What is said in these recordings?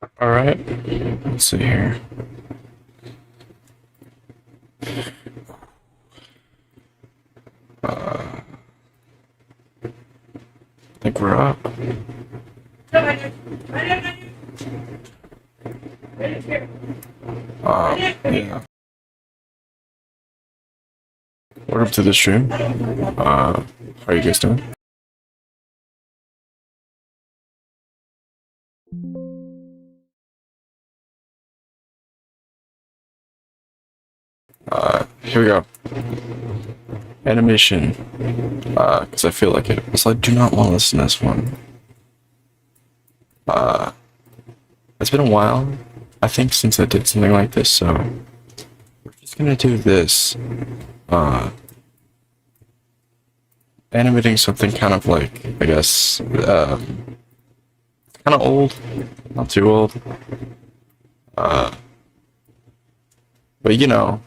Alright, let's see here. I think we're up. Yeah. Welcome to the stream. How are you guys doing? Here we go. Animation. Because I feel like it. So I do not want to listen to this one. It's been a while, I think, since I did something like this, so we're just gonna do this. Animating something kind of like, I guess, kind of old, not too old. But you know,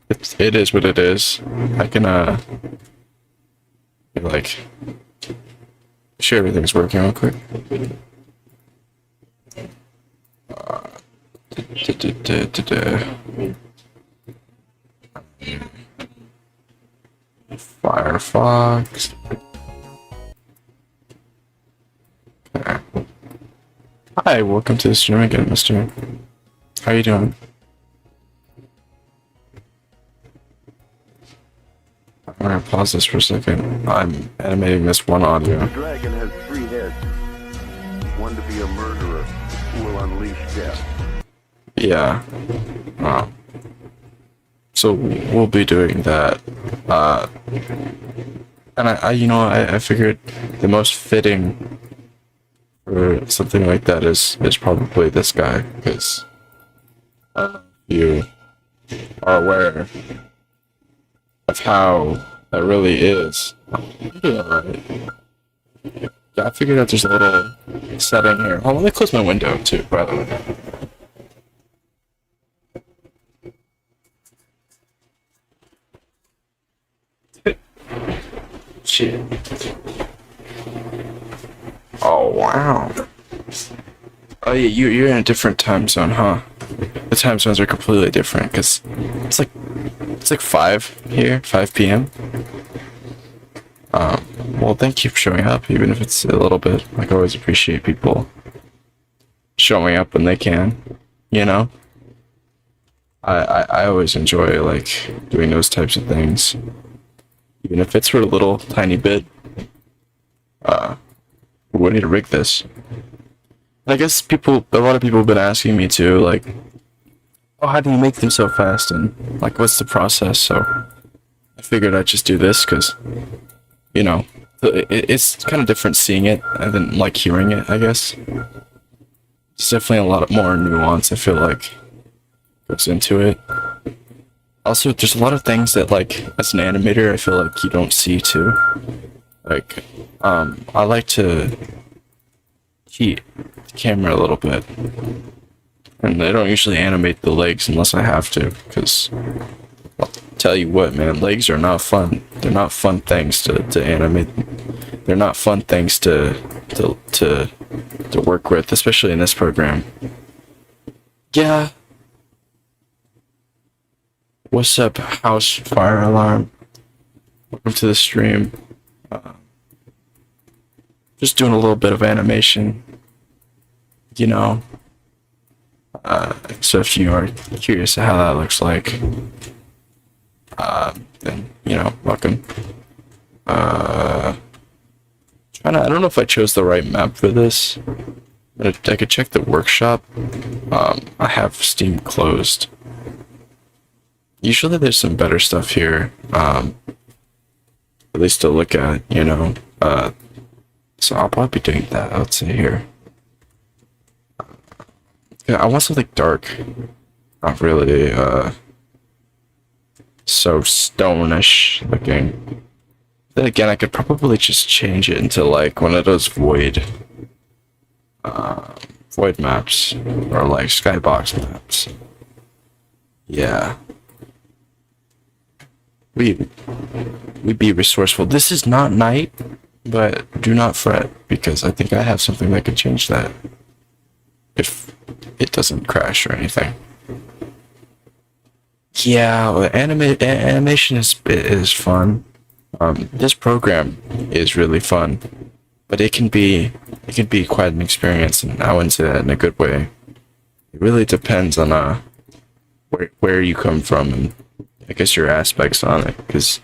it is what it is. I can, like, sure everything's working real quick. Firefox. Okay. Hi, welcome to the stream again, mister. How you doing? I'm gonna pause this for a second. I'm animating this one audio. The dragon has 3 heads. One to be a murderer who will unleash death. Yeah. So we'll be doing that. And I figured the most fitting for something like that is probably this guy, because you are aware of how that really is. Yeah, right. Yeah, I figured out there's a little setting here. Oh, let me close my window too, by the way. Shit. Oh wow. Oh yeah, you're in a different time zone, huh? The time zones are completely different because it's like 5 here, 5 p.m. Well, thank you for showing up, even if it's a little bit. Like, I always appreciate people showing up when they can. You know, I always enjoy like doing those types of things, even if it's for a little tiny bit. We need to rig this. And I guess a lot of people have been asking me too, like, oh, how do you make them so fast, and like, what's the process? So I figured I'd just do this because, you know, it's kind of different seeing it than like hearing it, I guess. It's definitely a lot more nuance, I feel like, goes into it. Also, there's a lot of things that, like, as an animator, I feel like you don't see too. Like, I like to cheat the camera a little bit. And I don't usually animate the legs unless I have to, because I'll tell you what, man, legs are not fun. They're not fun things to animate. They're not fun things to work with, especially in this program. Yeah. What's up, house fire alarm? Welcome to the stream. Just doing a little bit of animation, you know. So if you are curious how that looks like, then, you know, welcome. I don't know if I chose the right map for this, but I could check the workshop. I have Steam closed. Usually there's some better stuff here, at least to look at, you know. So I'll probably be doing that, I would say, here. Yeah, I want something dark. Not really, so stone-ish looking. Then again, I could probably just change it into, like, one of those void maps, or, like, skybox maps. Yeah. We be resourceful. This is not night. But do not fret, because I think I have something that could change that if it doesn't crash or anything. Yeah, well, animation is fun. This program is really fun, but it can be quite an experience, and I wouldn't say that in a good way. It really depends on where you come from, and I guess your aspects on it. Because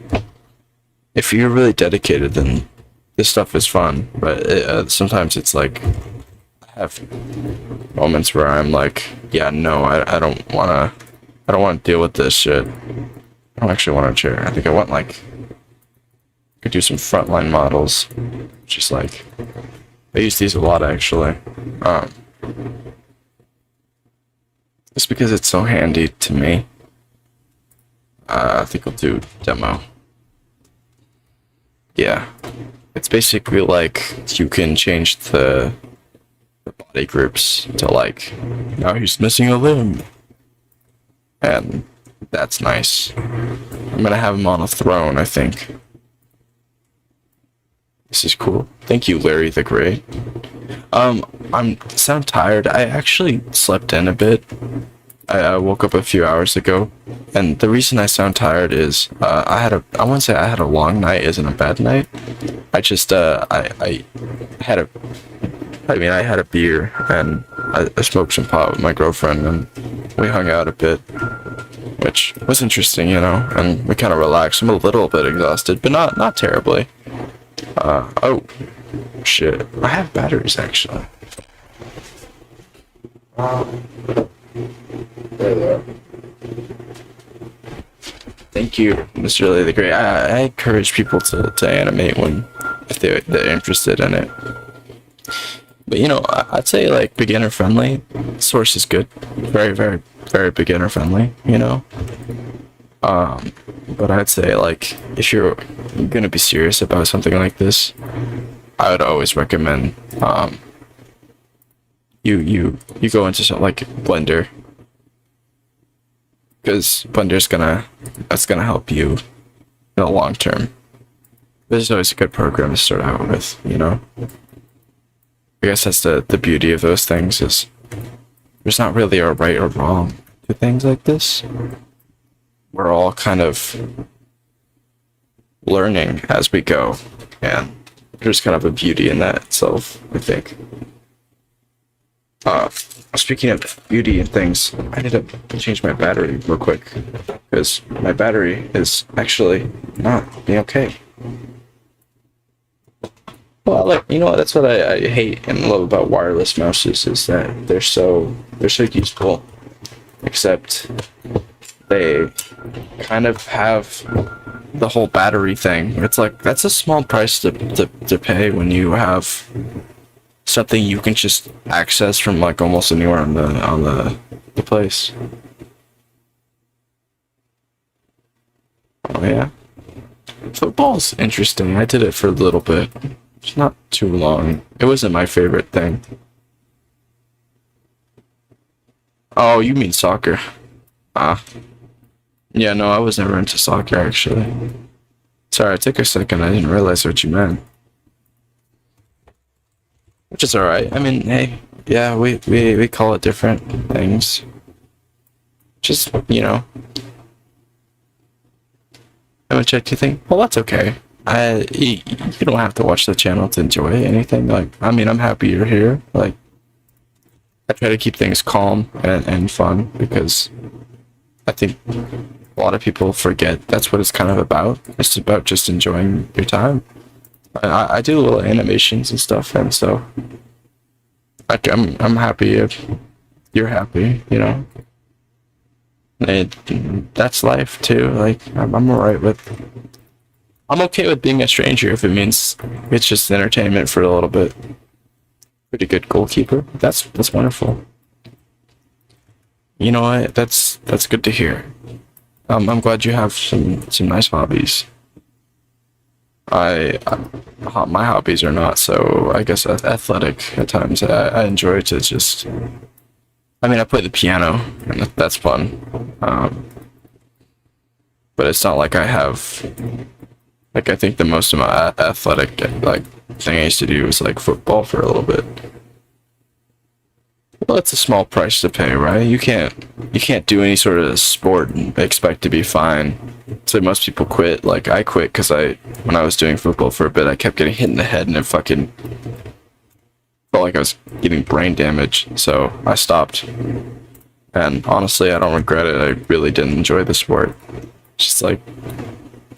if you're really dedicated, then this stuff is fun. But sometimes it's like I have moments where I'm like, yeah, no, I don't wanna deal with this shit. I don't actually want a chair. I think I want like could do some frontline models. Just like I use these a lot actually. Just because it's so handy to me. I think I'll do demo. Yeah. It's basically like you can change the body groups to like, now he's missing a limb. And that's nice. I'm gonna have him on a throne, I think. This is cool. Thank you, Larry the Great. I'm sound tired. I actually slept in a bit. I woke up a few hours ago, and the reason I sound tired is I wouldn't say I had a long night isn't a bad night. I just I had a I had a beer and I smoked some pot with my girlfriend and we hung out a bit, which was interesting, and we kind of relaxed. I'm a little bit exhausted, but not terribly. Oh, shit. I have batteries, actually. There they are. Thank you, Mr. Lee the Great. I encourage people to animate if they're interested in it. But I'd say like beginner friendly. Source is good, very very very beginner friendly. But I'd say like if you're gonna be serious about something like this, I would always recommend you go into something like Blender, because that's gonna help you in the long term. This is always a good program to start out with. I guess that's the beauty of those things, is there's not really a right or wrong to things like this. We're all kind of learning as we go, and there's kind of a beauty in that itself, I think. Speaking of beauty and things, I need to change my battery real quick, because my battery is actually not being okay. Well, that's what I hate and love about wireless mouses, is that they're so useful, except they kind of have the whole battery thing. It's like, that's a small price to pay when you have something you can just access from like almost anywhere on the place. Oh yeah. Football's interesting. I did it for a little bit. It's not too long. It wasn't my favorite thing. Oh, you mean soccer. Yeah, no, I was never into soccer, actually. Sorry, I took a second. I didn't realize what you meant. Which is alright. I mean, hey, yeah, we call it different things. Just, haven't checked anything? Well, that's okay. You don't have to watch the channel to enjoy anything. Like, I mean, I'm happy you're here. Like, I try to keep things calm and fun, because I think a lot of people forget that's what it's kind of about. It's about just enjoying your time. I do little animations and stuff, and so I'm happy if you're happy, That's life too. Like, I'm alright with. I'm okay with being a stranger if it means it's just entertainment for a little bit. Pretty good goalkeeper. That's wonderful. You know what? That's good to hear. I'm glad you have some nice hobbies. My hobbies are not so, I guess, athletic at times. I enjoy to just. I mean, I play the piano, and that's fun. But it's not like I have Like I think the most amount of athletic like thing I used to do was like football for a little bit. Well, it's a small price to pay, right? You can't do any sort of sport and expect to be fine. So most people quit. Like I quit because when I was doing football for a bit, I kept getting hit in the head and it fucking felt like I was getting brain damage. So I stopped. And honestly, I don't regret it. I really didn't enjoy the sport. Just like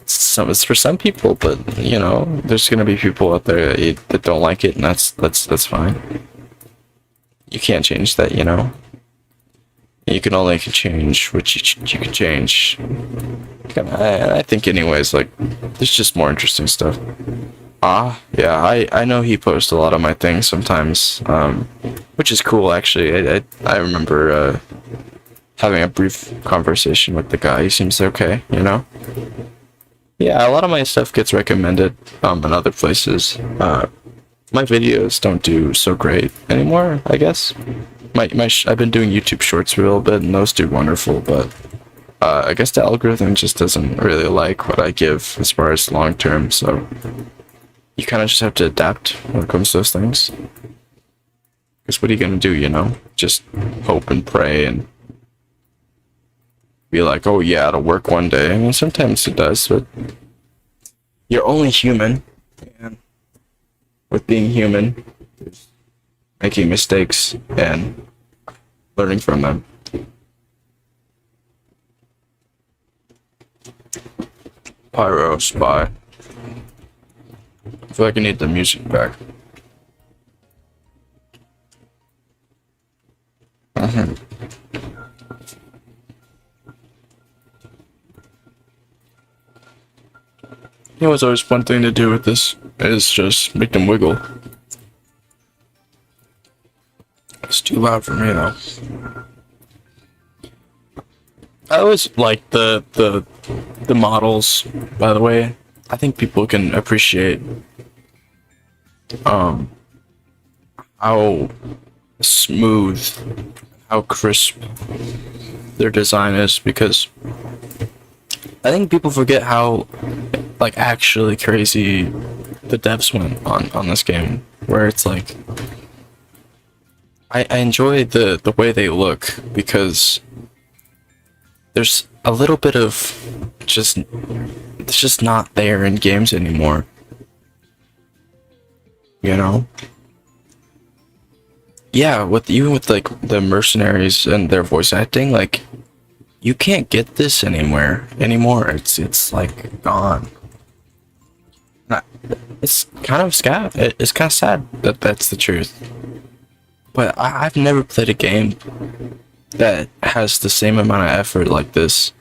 it's for some people, but you know, there's gonna be people out there that don't like it, and that's fine. You can't change that, you know. You can only change what you can change. I think, anyways, like there's just more interesting stuff. Yeah, I know he posts a lot of my things sometimes, which is cool actually. I remember having a brief conversation with the guy. He seems okay, you know. Yeah, a lot of my stuff gets recommended in other places. My videos don't do so great anymore, I guess. I've been doing YouTube Shorts for a little bit, and those do wonderful, but I guess the algorithm just doesn't really like what I give as far as long term, so you kind of just have to adapt when it comes to those things. Because what are you gonna do, you know? Just hope and pray and be like, oh yeah, it'll work one day. I mean, sometimes it does, but you're only human, and with being human, there's making mistakes and learning from them. Pyro spy. I feel like I need the music back. You know what's always one thing to do with this is just make them wiggle. It's too loud for me though. I always like the models, by the way. I think people can appreciate how smooth, how crisp their design is, because I think people forget how like actually crazy the devs went on this game, where it's like I enjoy the way they look, because there's a little bit of it's just not there in games anymore, you know. Yeah, even with like the mercenaries and their voice acting, like you can't get this anymore. It's like gone. It's kind of sad. It's kind of sad that that's the truth. But I've never played a game that has the same amount of effort like this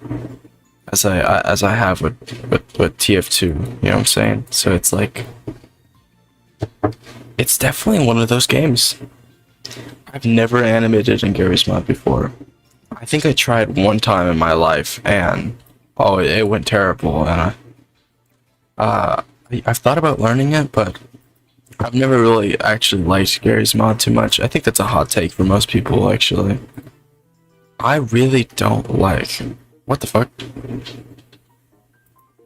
as I have with TF2. You know what I'm saying? So it's like, it's definitely one of those games. I've never animated in Gary's Mod before. I think I tried one time in my life, and oh, it went terrible. And I've thought about learning it, but I've never really actually liked Gary's Mod too much. I think that's a hot take for most people, actually. I really don't like. What the fuck?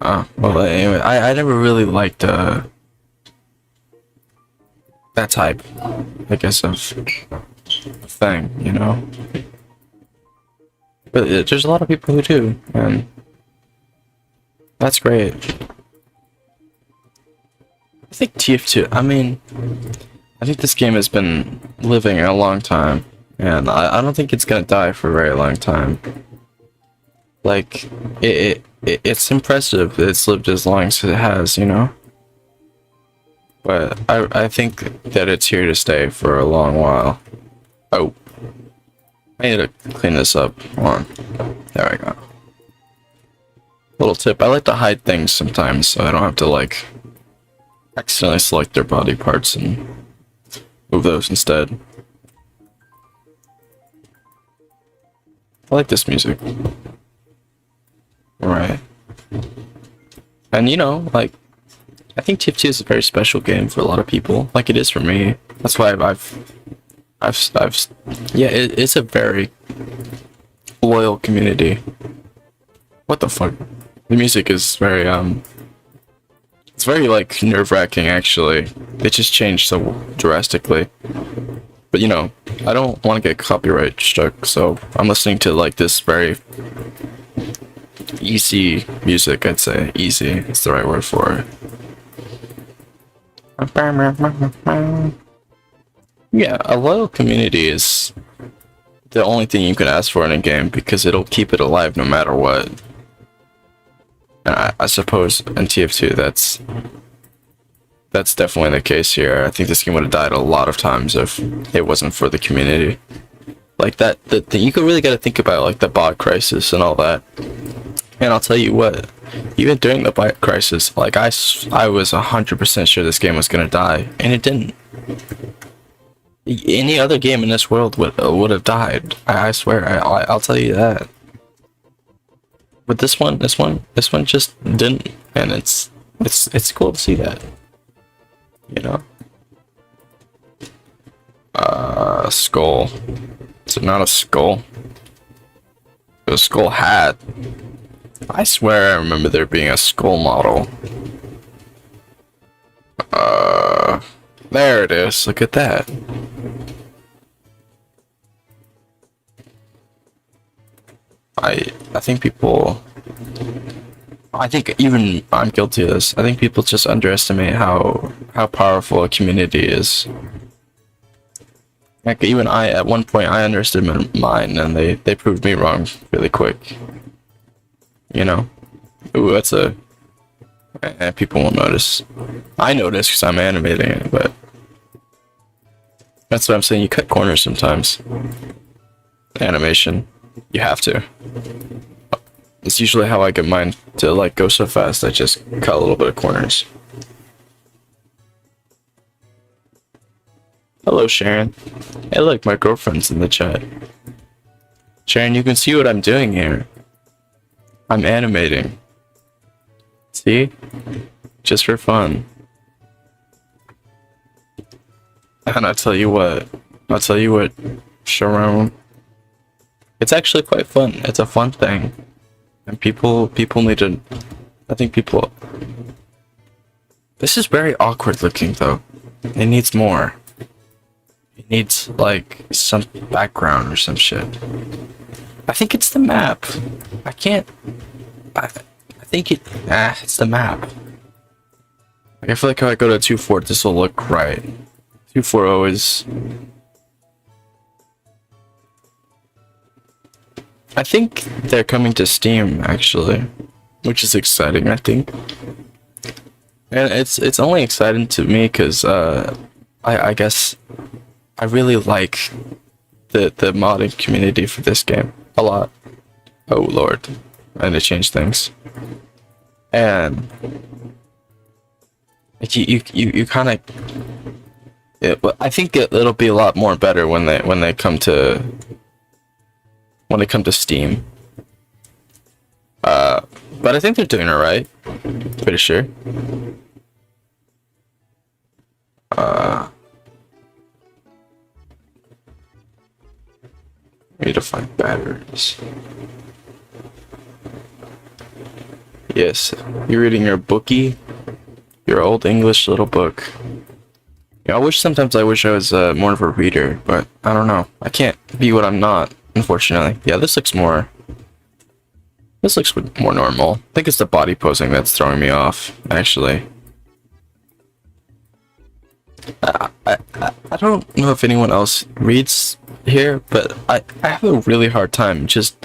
Well, anyway, I never really liked that type, I guess, of thing, you know? But there's a lot of people who do, and that's great. I think TF2, I think this game has been living a long time, and I don't think it's gonna die for a very long time. Like, it's impressive it's lived as long as it has, you know? But I think that it's here to stay for a long while. Oh. I need to clean this up. Hold on. There we go. Little tip, I like to hide things sometimes so I don't have to, like, accidentally select their body parts and move those instead. I like this music. Right. And you know, like, I think TF2 is a very special game for a lot of people. Like it is for me. That's why yeah, it's a very loyal community. What the fuck? The music is very very like nerve-wracking actually. It just changed so drastically. But you know, I don't want to get copyright struck, so I'm listening to like this very easy music. I'd say easy is the right word for it. Yeah, a loyal community is the only thing you can ask for in a game because it'll keep it alive no matter what. And I suppose in TF2 that's definitely the case here. I think this game would have died a lot of times if it wasn't for the community. Like that, you could really got to think about like the bot crisis and all that. And I'll tell you what, even during the bot crisis, like I was 100% sure this game was gonna die, and it didn't. Any other game in this world would have died. I swear. I'll tell you that. But this one just didn't, and it's cool to see that. You know. Skull. Is it not a skull? It was a skull hat. I swear I remember there being a skull model. There it is. Look at that. I think people, I think even I'm guilty of this. I think people just underestimate how powerful a community is. Like even at one point I underestimated mine, and they proved me wrong really quick. You know, ooh, that's a, and people won't notice. I notice because I'm animating it, but that's what I'm saying. You cut corners sometimes. Animation. You have to. It's usually how I get mine to like go so fast. I just cut a little bit of corners. Hello, Sharon. Hey, look, my girlfriend's in the chat. Sharon, you can see what I'm doing here. I'm animating. See? Just for fun. And I'll tell you what, Sharon. It's actually quite fun. It's a fun thing. And people need to, I think people, this is very awkward looking though. It needs more. It needs like some background or some shit. I think it's the map. I think it's the map. Like, I feel like if I go to 2.4, this will look right. 2.4.0 is, I think they're coming to Steam actually, which is exciting, I think. And it's only exciting to me because I guess I really like the modding community for this game a lot. Oh lord, I had to change things. And you kind of, I think it'll be a lot more better when they come to Steam. But I think they're doing alright. Pretty sure. We need to find batteries. Yes, you're reading your bookie, your old English little book. Yeah, I wish I was more of a reader, but I don't know. I can't be what I'm not, unfortunately. Yeah, this looks more normal. I think it's the body posing that's throwing me off, actually. I don't know if anyone else reads here, but I have a really hard time just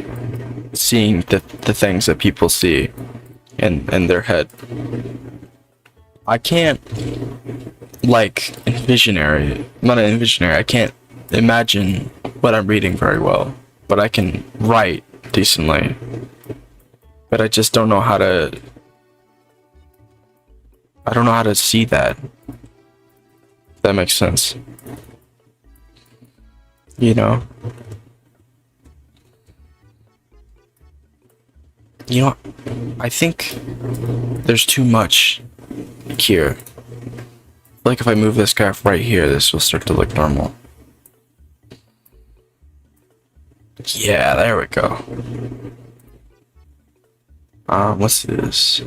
seeing the things that people see in their head. I can't, like, I can't imagine what I'm reading very well, but I can write decently. But I just don't know how to see that. If that makes sense. You know? You know, I think there's too much here. Like if I move this graph right here, this will start to look normal. Yeah, there we go. What's this?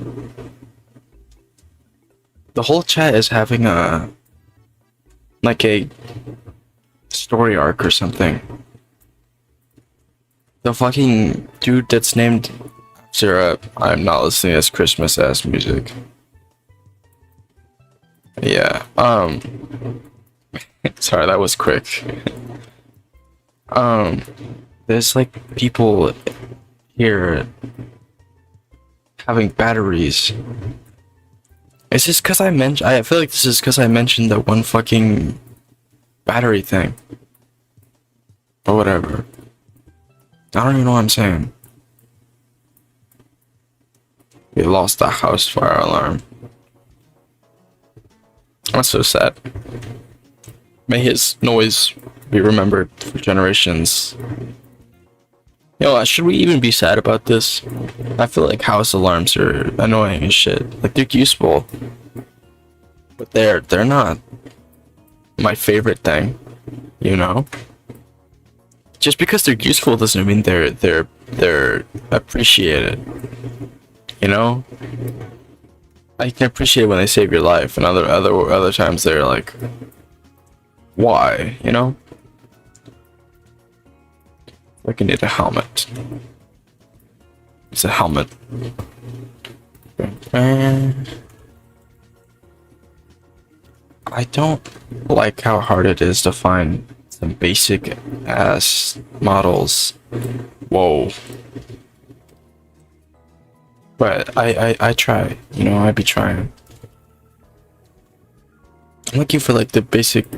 the whole chat is having a like a story arc or something. The fucking dude that's named after I'm not listening to this Christmas ass music. Yeah. Sorry, that was quick. There's like people here having batteries. Is this because I feel like this is because I mentioned that one fucking battery thing. Or whatever. I don't even know what I'm saying. We lost the house fire alarm. That's so sad. May his noise be remembered for generations. Yo, should we even be sad about this? I feel like house alarms are annoying as shit. Like, they're useful. But they're not my favorite thing, you know? Just because they're useful doesn't mean they're appreciated. You know? I can appreciate when they save your life, and other times they're like, why? You know? Like, I need a helmet. It's a helmet. I don't like how hard it is to find some basic ass models. Whoa. But I try, you know, I be trying. I'm looking for like the basic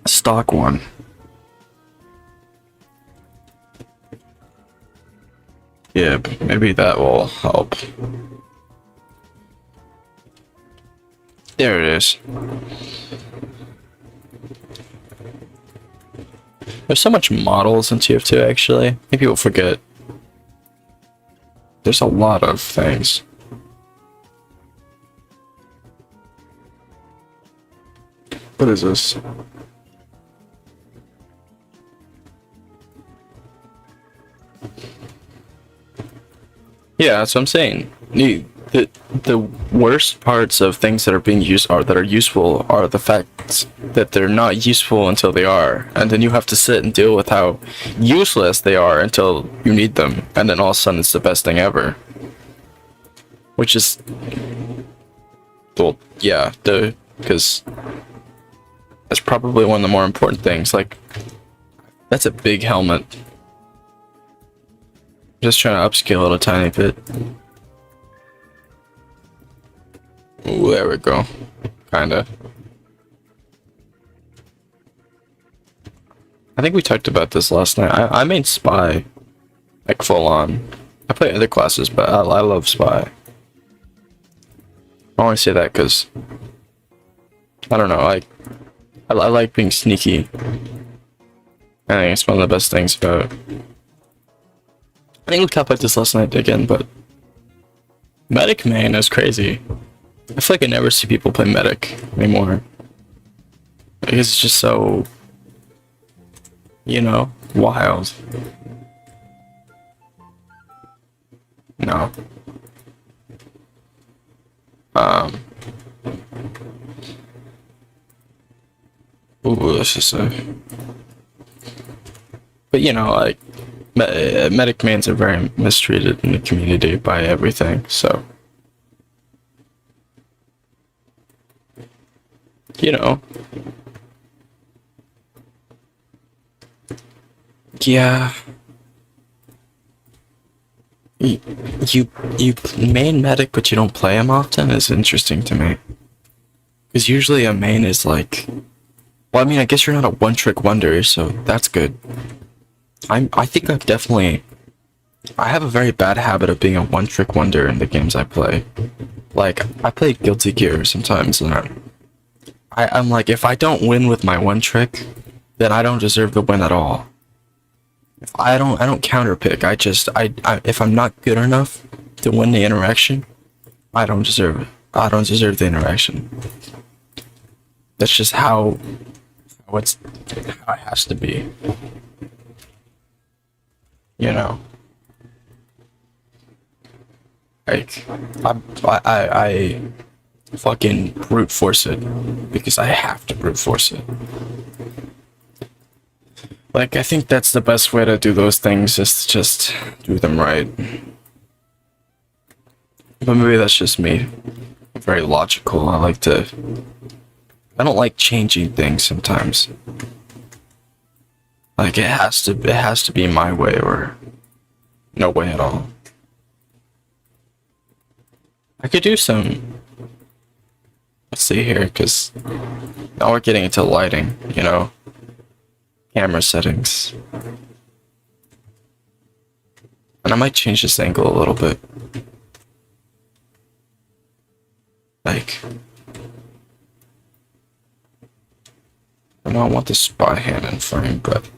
stock one. Yeah, maybe that will help. There it is. There's so much models in TF2 actually. I think people forget. There's a lot of things. What is this? Yeah, that's what I'm saying. The worst parts of things that are being used that are useful are the fact that they're not useful until they are, and then you have to sit and deal with how useless they are until you need them, and then all of a sudden it's the best thing ever. Which is, well, yeah, because that's probably one of the more important things. Like, that's a big helmet. Just trying to upscale it a tiny bit. Ooh, there we go. Kinda. I think we talked about this last night. I made Spy. Like, full on. I play other classes, but I love Spy. I only say that because I don't know, I like being sneaky. I think it's one of the best things about it. I think we talked about this last night again, but Medic main is crazy. I feel like I never see people play Medic anymore. Because it's just so, you know, wild. No. Ooh, let's just say. But you know, like, medic mains are very mistreated in the community by everything, so. You know. Yeah. You main medic but you don't play him often is interesting to me. Because usually a main is like, well, I mean, I guess you're not a one-trick wonder, so that's good. I think I have a very bad habit of being a one-trick wonder in the games I play. Like, I play Guilty Gear sometimes, and I'm like, if I don't win with my one trick, then I don't deserve the win at all. If I don't counter pick. If I'm not good enough to win the interaction, I don't deserve it. I don't deserve the interaction. That's just how it has to be. You know. Like, fucking brute force it because I have to brute force it. Like, I think that's the best way to do those things, is to just do them right. But maybe that's just me. I'm very logical. I don't like changing things sometimes. Like, it has to be my way or no way at all. I could do some, let's see here, because now we're getting into lighting, you know, camera settings. And I might change this angle a little bit. Like, I don't want the spy hand in frame, but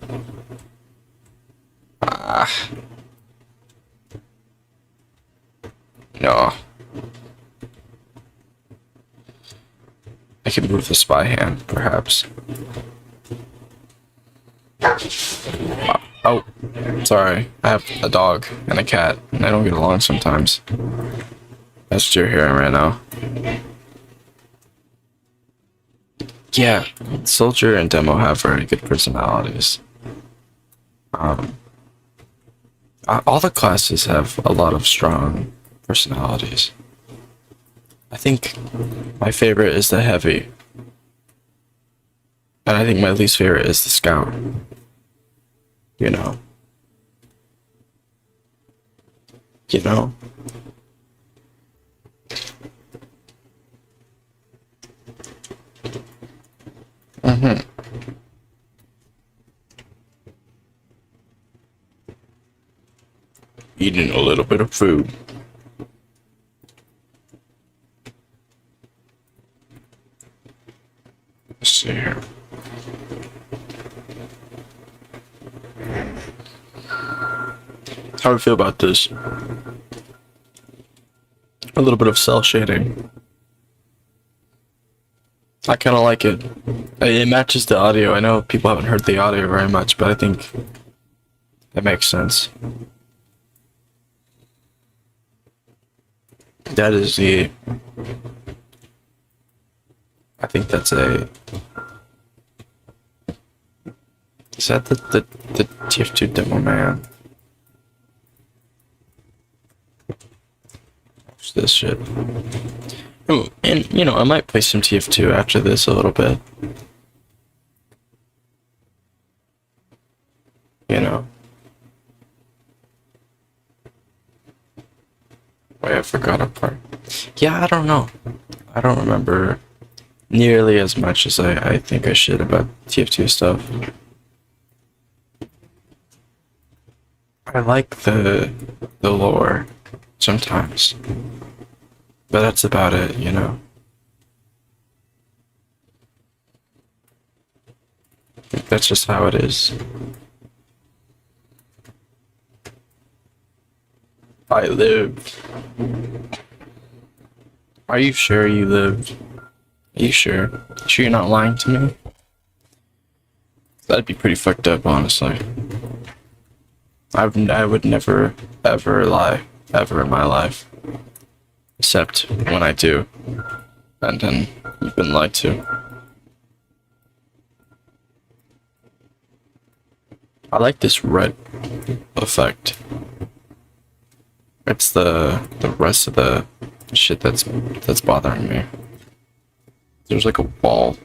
no. I can move the spy hand, perhaps. Oh, sorry. I have a dog and a cat, and they don't get along sometimes. That's what you're hearing right now. Yeah, Soldier and Demo have very good personalities. All the classes have a lot of strong personalities. I think my favorite is the Heavy. And I think my least favorite is the Scout. You know. You know? Eating a little bit of food. Let's see here. How do you feel about this? A little bit of cell shading. I kind of like it. It matches the audio. I know people haven't heard the audio very much, but I think it makes sense. That is the... I think that's a... Is that the TF2 demo, man? What's this shit? Oh, and, you know, I might play some TF2 after this a little bit. You know. Wait, I forgot a part. Yeah, I don't know. I don't remember nearly as much as I think I should about TF2 stuff. I like the lore sometimes, but that's about it, you know. I think that's just how it is. I lived. Are you sure you lived? Are you sure? You sure you're not lying to me? That'd be pretty fucked up, honestly. I would never, ever lie, ever in my life. Except when I do. And then you've been lied to. I like this red effect. It's the rest of the shit that's bothering me. There's like a wall.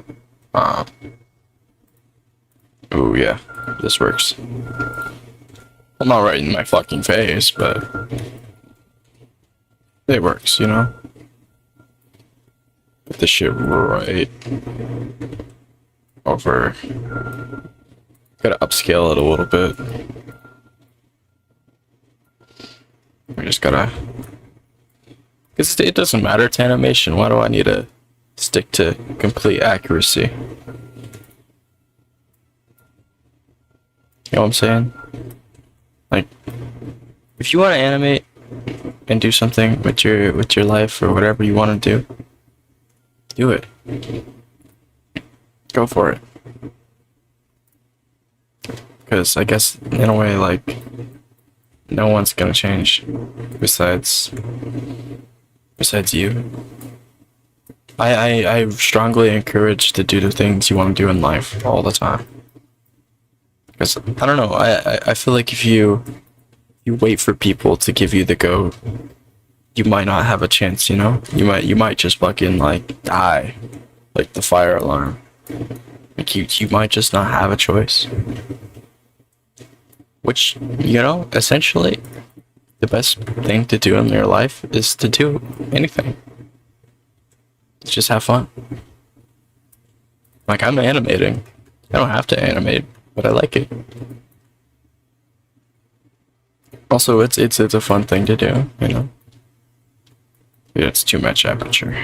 Oh yeah, this works. Well, not right in my fucking face, but it works, you know? Put this shit right over. Gotta upscale it a little bit. We just gotta... Because it doesn't matter to animation. Why do I need to stick to complete accuracy? You know what I'm saying? Like, if you want to animate and do something with your life or whatever you want to do it. Go for it. Because I guess in a way, like, no one's gonna change besides you. I strongly encourage to do the things you want to do in life all the time. Because I don't know, I feel like if you wait for people to give you the go, you might not have a chance, you know? You might just fucking like die. Like the fire alarm. Like you might just not have a choice. Which, you know, essentially the best thing to do in your life is to do anything. Just have fun. Like I'm animating. I don't have to animate, but I like it. Also, it's a fun thing to do, you know. Yeah, it's too much aperture.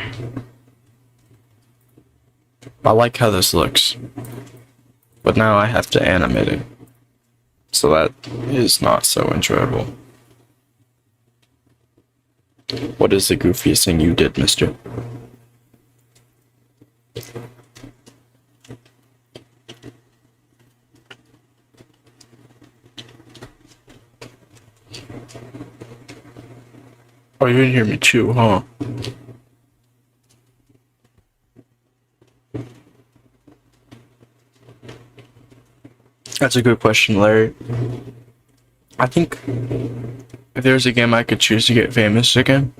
I like how this looks, but now I have to animate it, so that is not so enjoyable. What is the goofiest thing you did, mister? Oh, you didn't hear me chew, huh? That's a good question, Larry. I think if there's a game I could choose to get famous again,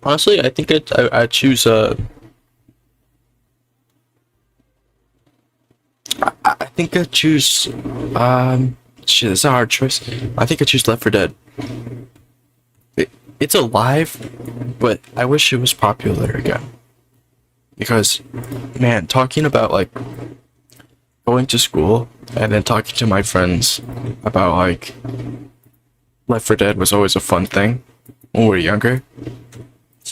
honestly, I think I'd choose I think I'd choose shit, it's a hard choice. I think I'd choose Left 4 Dead. It's alive, but I wish it was popular again. Because, man, talking about like going to school and then talking to my friends about like Left 4 Dead was always a fun thing when we were younger.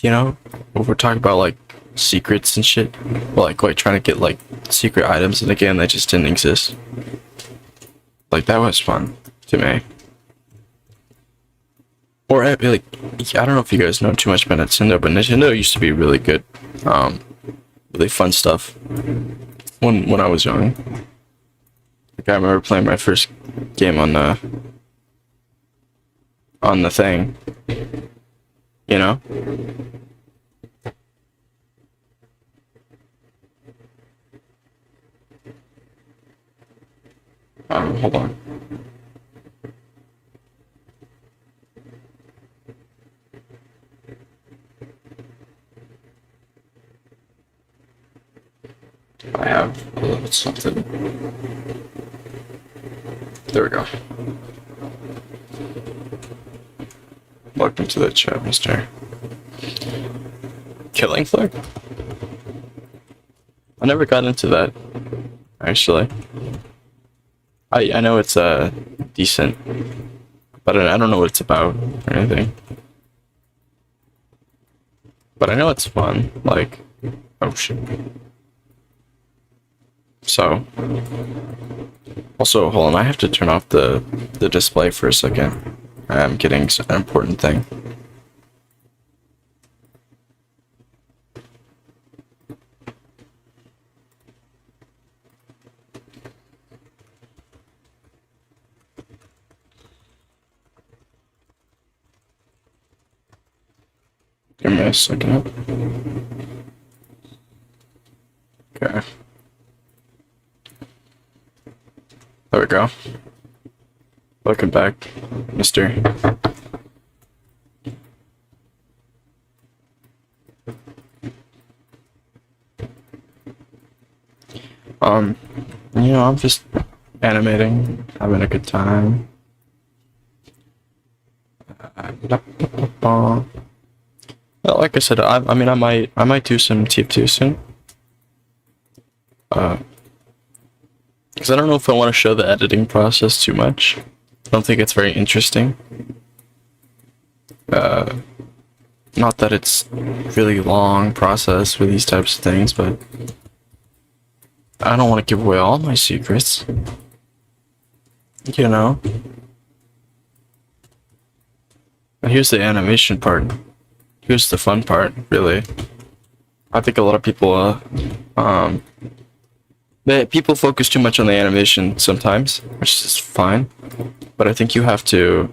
You know, when we're talking about like secrets and shit, or like trying to get like secret items in the game that just didn't exist. Like that was fun to me. Or like, I don't know if you guys know too much about Nintendo, but Nintendo used to be really good, really fun stuff when I was young. Like I remember playing my first game on the thing, you know. Hold on. I have a little something. There we go. Welcome to the chat, Mr. Killing Flag? I never got into that, actually. I know it's decent, but I don't know what it's about or anything. But I know it's fun, like, oh shit. So, also, hold on, I have to turn off the display for a second. I'm getting an important thing. Give me a second. Okay. There we go. Welcome back, Mr. You know, I'm just animating, having a good time. Well, like I said, I mean, I might do some TF2 soon. Because I don't know if I want to show the editing process too much. I don't think it's very interesting. Not that it's really long process for these types of things, but I don't want to give away all my secrets. You know? But here's the animation part. Here's the fun part, really. I think a lot of people, people focus too much on the animation sometimes, which is fine. But I think you have to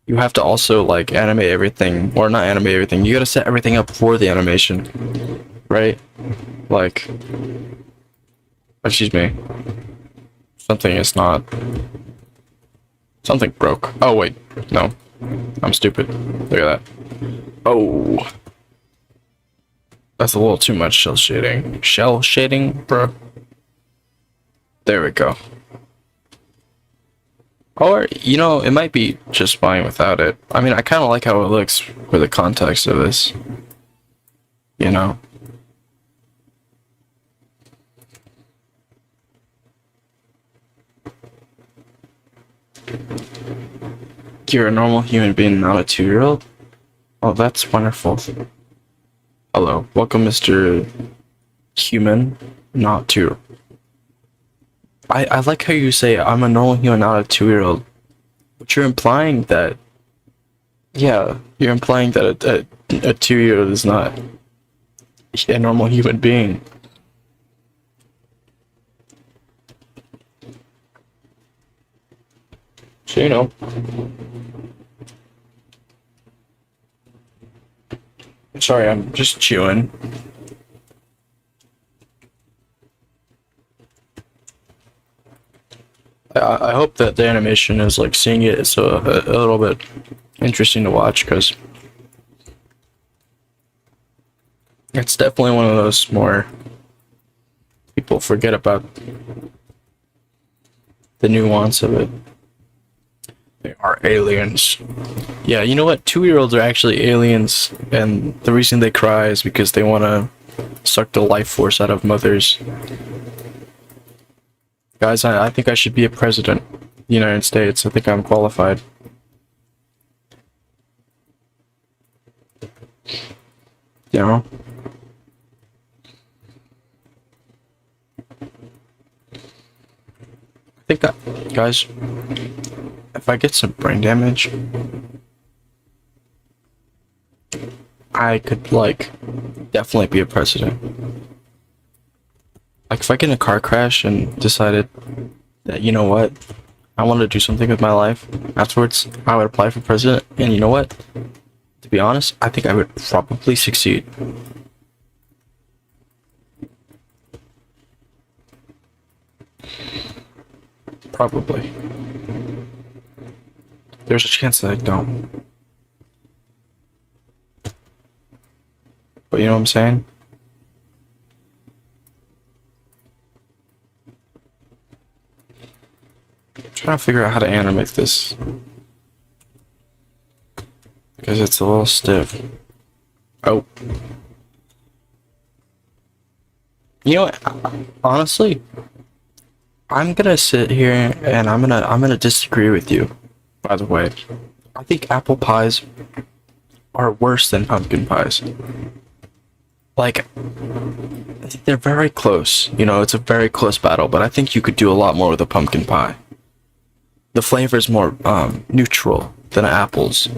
you have to also like animate everything, or not animate everything. You gotta set everything up for the animation, right? Like, excuse me. Something is not. Something broke. Oh wait, no, I'm stupid. Look at that. Oh, that's a little too much shell shading. Shell shading, bro. There we go. Or, you know, it might be just fine without it. I mean, I kind of like how it looks for the context of this. You know? You're a normal human being, not a 2-year-old? Oh, that's wonderful. Hello. Welcome, Mr. Human, not 2. I like how you say, I'm a normal human, not a 2-year-old. But you're implying that... Yeah, you're implying that a 2-year-old is not a normal human being. So, you know. Sorry, I'm just chewing. I hope that the animation is like seeing it is a little bit interesting to watch, because it's definitely one of those more people forget about the nuance of it. They are aliens. Yeah, you know what? 2-year-olds are actually aliens, and the reason they cry is because they want to suck the life force out of mothers. Guys, I think I should be a president of the United States. I think I'm qualified. You know? I think that, guys, if I get some brain damage, I could, like, definitely be a president. Like, if I get in a car crash and decided that, you know what, I want to do something with my life afterwards, I would apply for president, and you know what? To be honest, I think I would probably succeed. Probably. There's a chance that I don't. But you know what I'm saying? I'm trying to figure out how to animate this. Because it's a little stiff. Oh. You know what? Honestly, I'm gonna sit here and I'm gonna disagree with you. By the way, I think apple pies are worse than pumpkin pies. Like, I think they're very close. You know, it's a very close battle, but I think you could do a lot more with a pumpkin pie. The flavor is more neutral than apples.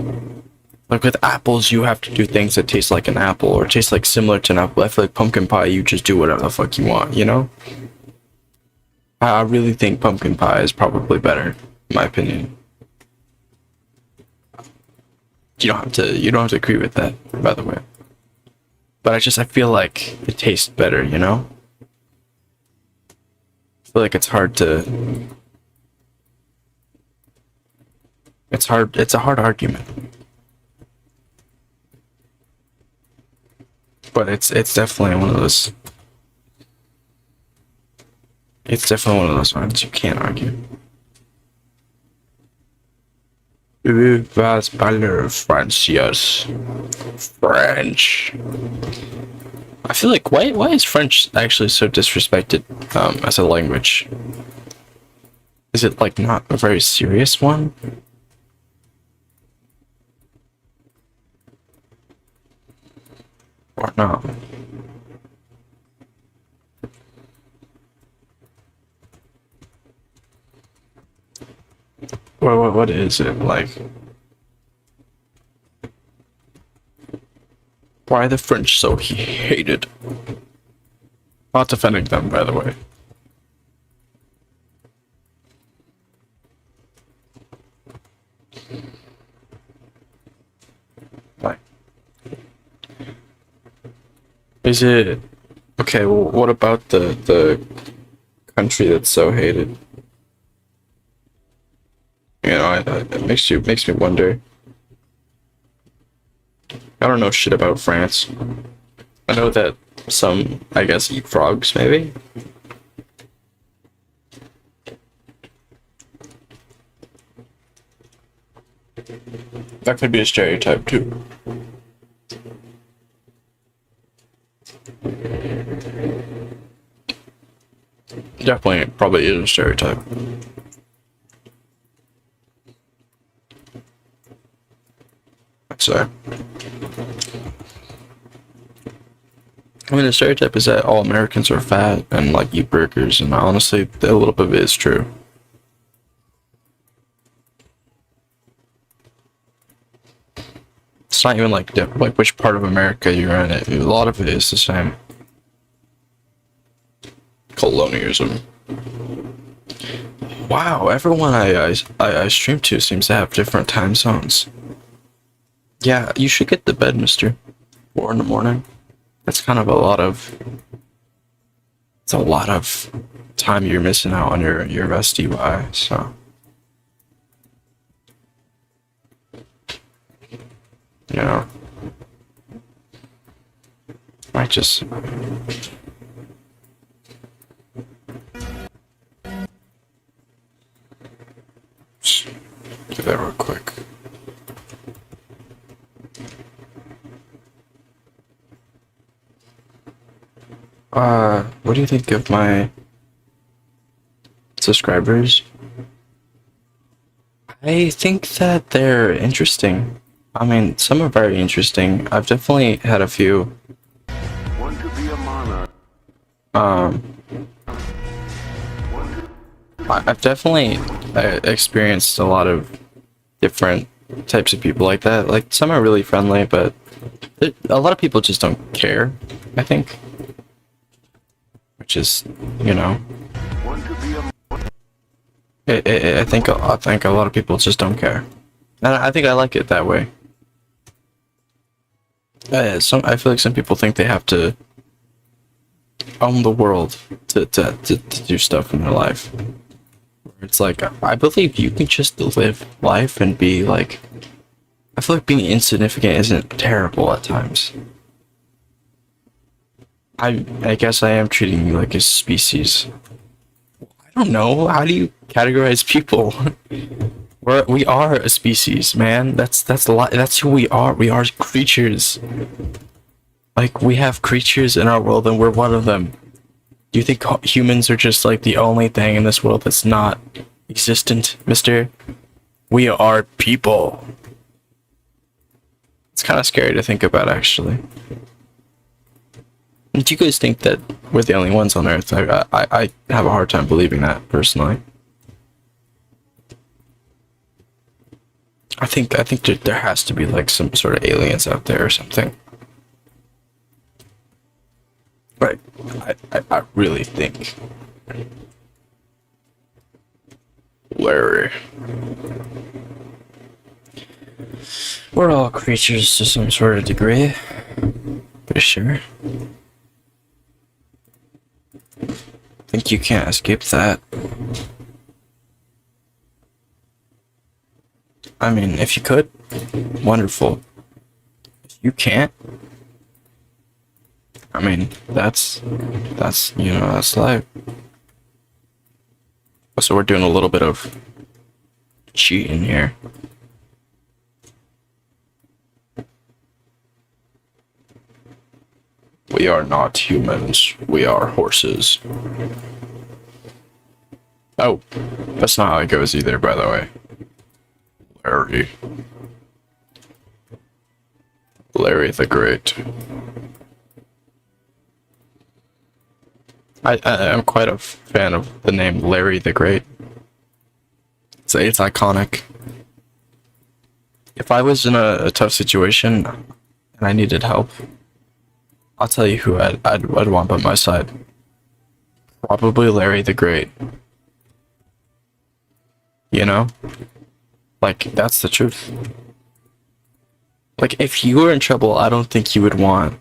Like with apples, you have to do things that taste like an apple or taste like similar to an apple. I feel like pumpkin pie, you just do whatever the fuck you want, you know? I really think pumpkin pie is probably better, in my opinion. You don't have to agree with that, by the way. But I feel like it tastes better, you know? I feel like it's hard to... it's a hard argument. But it's definitely one of those... it's definitely one of those ones you can't argue. Was parler French, yes. French. I feel like why is French actually so disrespected as a language? Is it like not a very serious one? Or not? What is it like? Why are the French so hated? Not defending them, by the way. Is it okay? Well, what about the country that's so hated? You know, it makes me wonder. I don't know shit about France. I know that some, I guess, eat frogs, maybe. That could be a stereotype too. Definitely, probably is a stereotype. I'd say. I mean, the stereotype is that all Americans are fat and like eat burgers, and honestly, a little bit of it is true. It's not even like like which part of America you're in. A lot of it is the same. Colonialism. Wow, everyone I stream to seems to have different time zones. Yeah, you should get to bed, mister. 4 in the morning. That's kind of a lot of... It's a lot of time you're missing out on your SDY, so... You know... Might just... Do that real quick. What do you think of my subscribers? I think that they're interesting. I mean, some are very interesting. I've definitely had a few. Want to be a monarch. I've definitely experienced a lot of different types of people like that. Like, some are really friendly, but a lot of people just don't care, I think. Which is, you know... Want to be a I think a lot of people just don't care, and I think I like it that way. I feel like some people think they have to own the world to do stuff in their life. It's like, I believe you can just live life and be like... I feel like being insignificant isn't terrible at times. I guess I am treating you like a species. I don't know. How do you categorize people? We are a species, man. That's a lot. That's who we are. We are creatures. Like, we have creatures in our world, and we're one of them. Do you think humans are just like the only thing in this world that's not existent, mister? We are people. It's kind of scary to think about, actually. Do you guys think that we're the only ones on Earth? I have a hard time believing that, personally. I think there has to be like some sort of aliens out there or something. Right. I really think. Larry. We're all creatures to some sort of degree. For sure. Think you can't escape that. I mean, if you could, wonderful. If you can't, I mean, that's you know, that's life. So we're doing a little bit of cheating here. We are not humans. We are horses. Oh, that's not how it goes either, by the way. Larry the Great. I'm quite a fan of the name Larry the Great. It's iconic. If I was in a tough situation and I needed help, I'll tell you who I'd want by my side. Probably Larry the Great. You know? Like, that's the truth. Like, if you were in trouble, I don't think you would want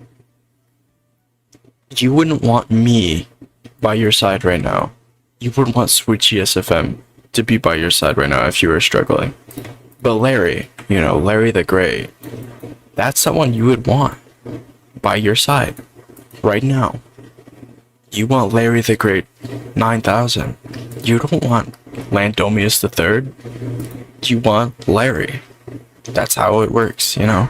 You wouldn't want me by your side right now. You wouldn't want Sweet GSFM to be by your side right now if you were struggling. But Larry, you know, Larry the Gray, that's someone you would want by your side right now. You want Larry the Great 9000. You don't want Landomius the Third. You want Larry. That's how it works, you know.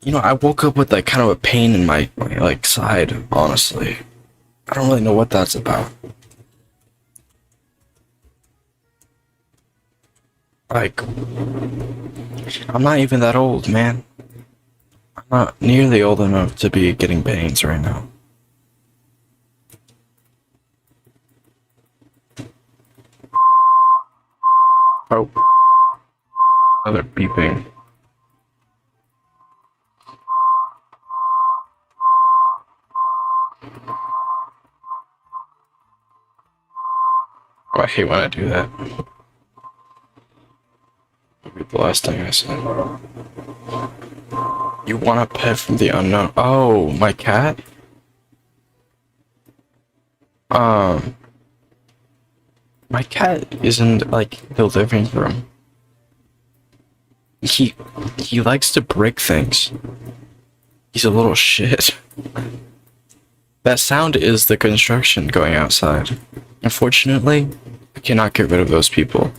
You know, I woke up with like kind of a pain in my like side, honestly. I don't really know what that's about. Like, I'm not even that old, man. I'm not nearly old enough to be getting pains right now. Oh. Another beeping. Oh, I hate when I do that. That'll be the last thing I said. You want a pet from the unknown? Oh, my cat? My cat is in, like, the living room. He likes to break things. He's a little shit. That sound is the construction going outside. Unfortunately, I cannot get rid of those people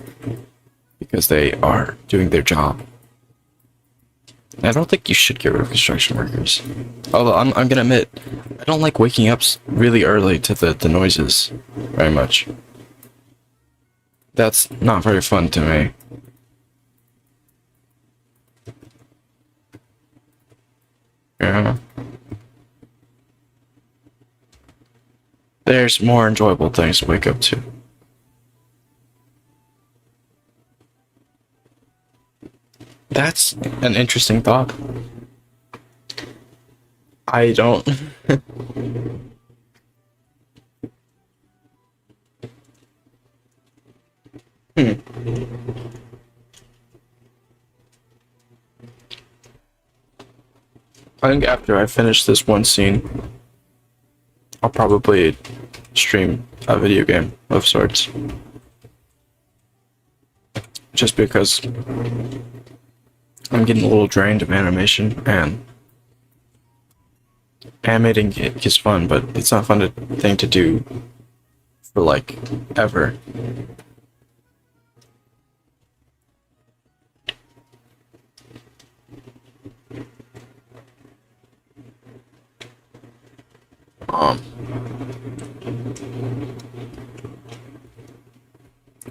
because they are doing their job. I don't think you should get rid of construction workers. Although I'm gonna admit, I don't like waking up really early to the noises very much. That's not very fun to me. Yeah. There's more enjoyable things to wake up to. That's an interesting thought. I don't. I think after I finish this one scene, I'll probably stream a video game of sorts. Just because I'm getting a little drained of animation, and animating it is fun, but it's not a fun thing to do for like ever.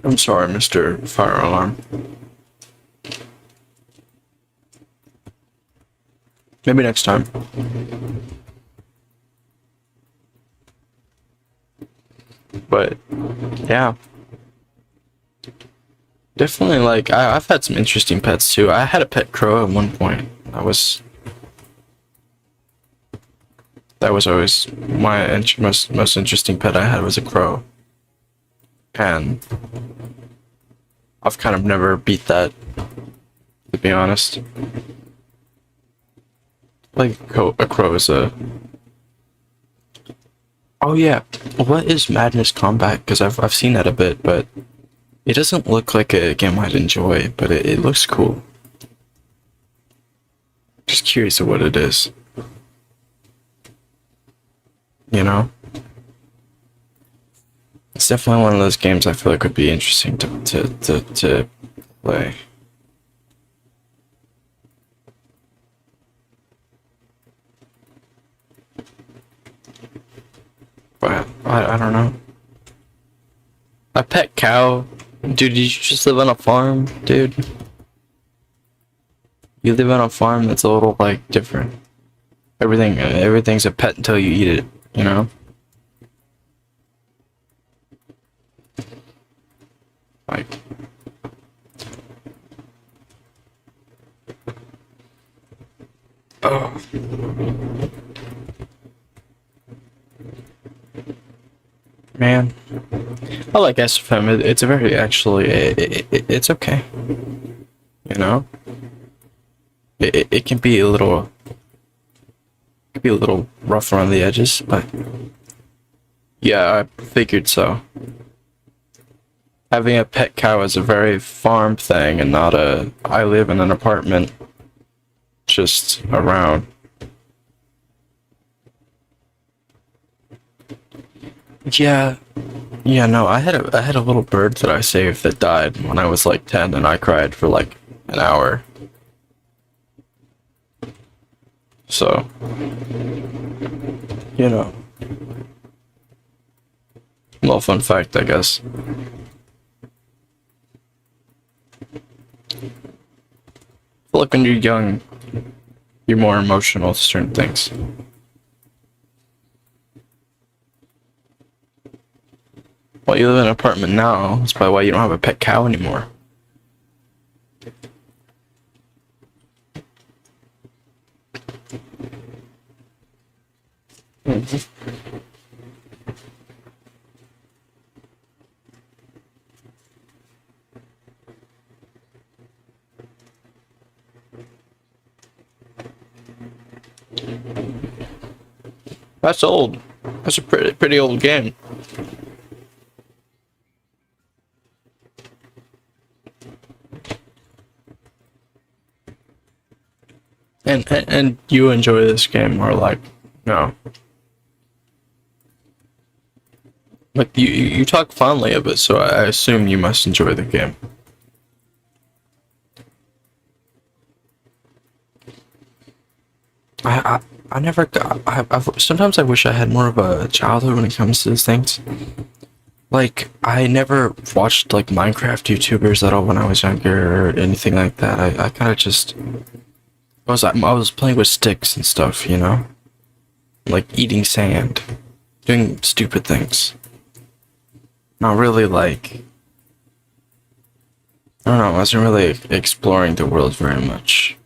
I'm sorry, Mr. Fire Alarm. Maybe next time. But yeah, definitely. Like I've had some interesting pets too. I had a pet crow at one point. That was always my most interesting pet I had was a crow, and I've kind of never beat that, to be honest. Like a crow is a. Oh yeah, what is Madness Combat? Because I've seen that a bit, but it doesn't look like a game I'd enjoy, but it looks cool. Just curious of what it is. You know? It's definitely one of those games I feel like would be interesting to play. But I don't know. A pet cow? Dude, did you just live on a farm, dude? You live on a farm that's a little like different. Everything's a pet until you eat it, you know? Like oh. Man, I like SFM. It's a very actually. It's okay. You know, it can be a little be a little rough around the edges, but yeah, I figured so. Having a pet cow is a very farm thing and not a I live in an apartment just around. Yeah. Yeah, no, I had a little bird that I saved that died when I was like 10 and I cried for like an hour. So, you know, little fun fact, I guess. Feel like when you're young, you're more emotional to certain things. Well, you live in an apartment now, that's probably why you don't have a pet cow anymore. That's old. That's a pretty old game. And you enjoy this game, or like, no? Like you talk fondly of it, so I assume you must enjoy the game. I never got. Sometimes I wish I had more of a childhood when it comes to these things. Like I never watched like Minecraft YouTubers at all when I was younger or anything like that. I kind of just I was playing with sticks and stuff, you know, like eating sand, doing stupid things. Not really like I don't know. I wasn't really exploring the world very much,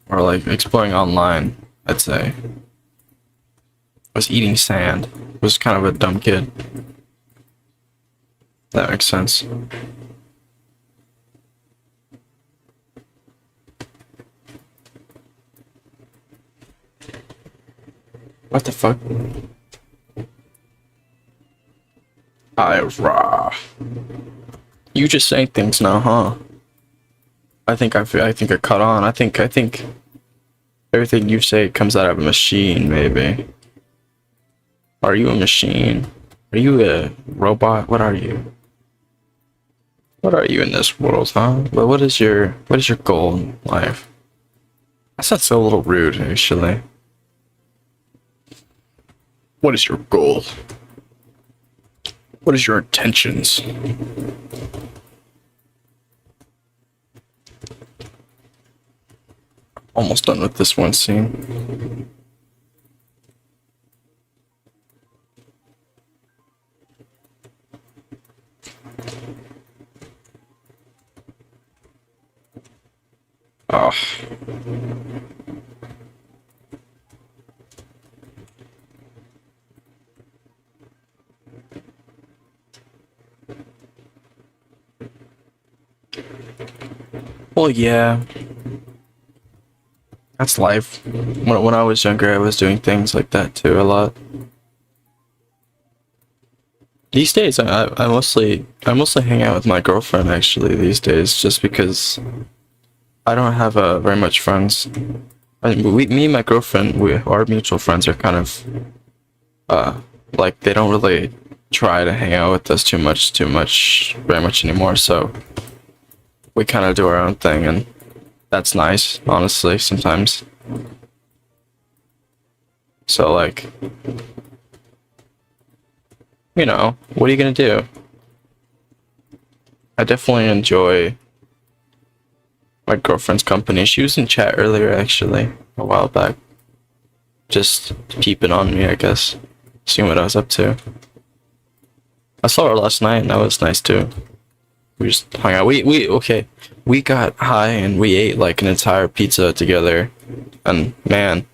or like exploring online. I'd say. I was eating sand. Was kind of a dumb kid. That makes sense. What the fuck? Raw. You just saying things now, huh? I think I caught on. I think everything you say comes out of a machine, maybe. Are you a machine? Are you a robot? What are you? What are you in this world, huh? Well, what is your goal in life? That sounds so a little rude, actually. What is your goal? What is your intentions? Almost done with this one scene. Oh. Well, yeah. That's life. When I was younger, I was doing things like that too a lot. These days, I mostly hang out with my girlfriend actually these days, just because I don't have very much friends. Me and my girlfriend, our mutual friends are kind of like they don't really try to hang out with us very much anymore. So we kind of do our own thing, and that's nice, honestly, sometimes. So like, you know, what are you gonna do? I definitely enjoy my girlfriend's company. She was in chat earlier, actually, a while back. Just peeping on me, I guess. Seeing what I was up to. I saw her last night, and that was nice too. We just hung out. Okay. We got high and we ate like an entire pizza together. And man,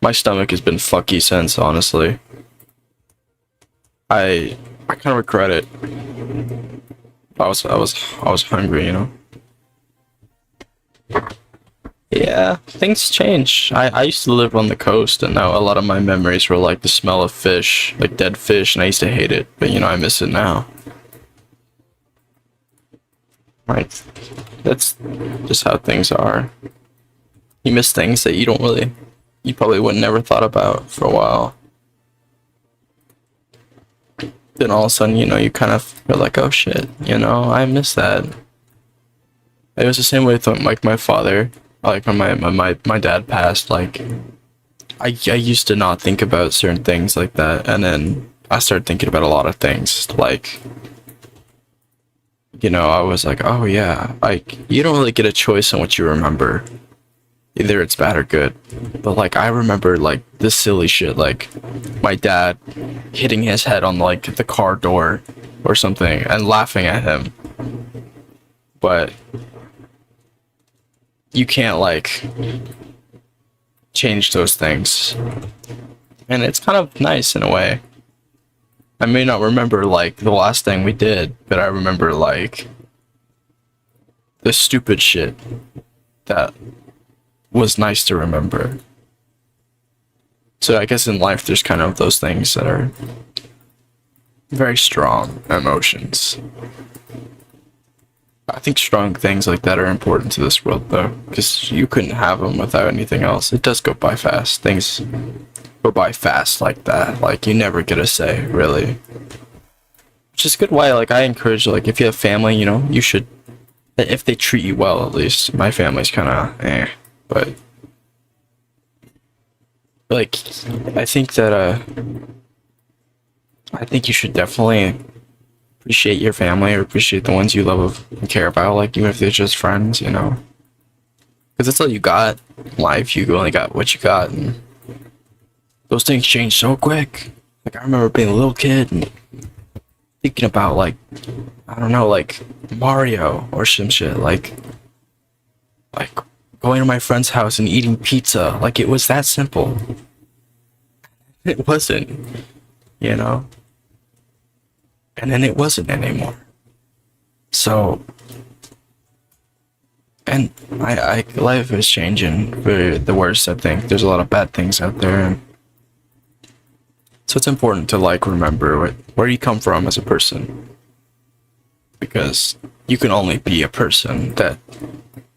my stomach has been fucky since, honestly. I kind of regret it. I was hungry, you know. Yeah, things change. I used to live on the coast, and now a lot of my memories were like the smell of fish, like dead fish, and I used to hate it. But I miss it now. Right. That's just how things are. You miss things that you probably would never thought about for a while. Then all of a sudden, you kind of feel like, oh shit, I miss that. It was the same way with like my father, like when my dad passed. Like I used to not think about certain things like that, and then I started thinking about a lot of things. Like I was like, oh yeah, like you don't really get a choice on what you remember. Either it's bad or good. But like I remember like this silly shit, like my dad hitting his head on like the car door or something and laughing at him. But you can't like change those things. And it's kind of nice in a way. I may not remember like the last thing we did, but I remember like the stupid shit that was nice to remember. So I guess in life there's kind of those things that are very strong emotions. I think strong things like that are important to this world though, because you couldn't have them without anything else. It does go by fast. Things go by fast like that. Like you never get a say, really. Which is good why like I encourage like if you have family, you should, if they treat you well at least. My family's kinda but like I think that I think you should definitely appreciate your family or appreciate the ones you love and care about, like even if they're just friends, because that's all you got in life. You only got what you got, and those things change so quick. Like I remember being a little kid and thinking about like I don't know, like Mario or some shit, like going to my friend's house and eating pizza. Like it was that simple. It wasn't, and then it wasn't anymore. So, and life is changing for the worse. I think there's a lot of bad things out there, and so it's important to like remember where you come from as a person, because you can only be a person that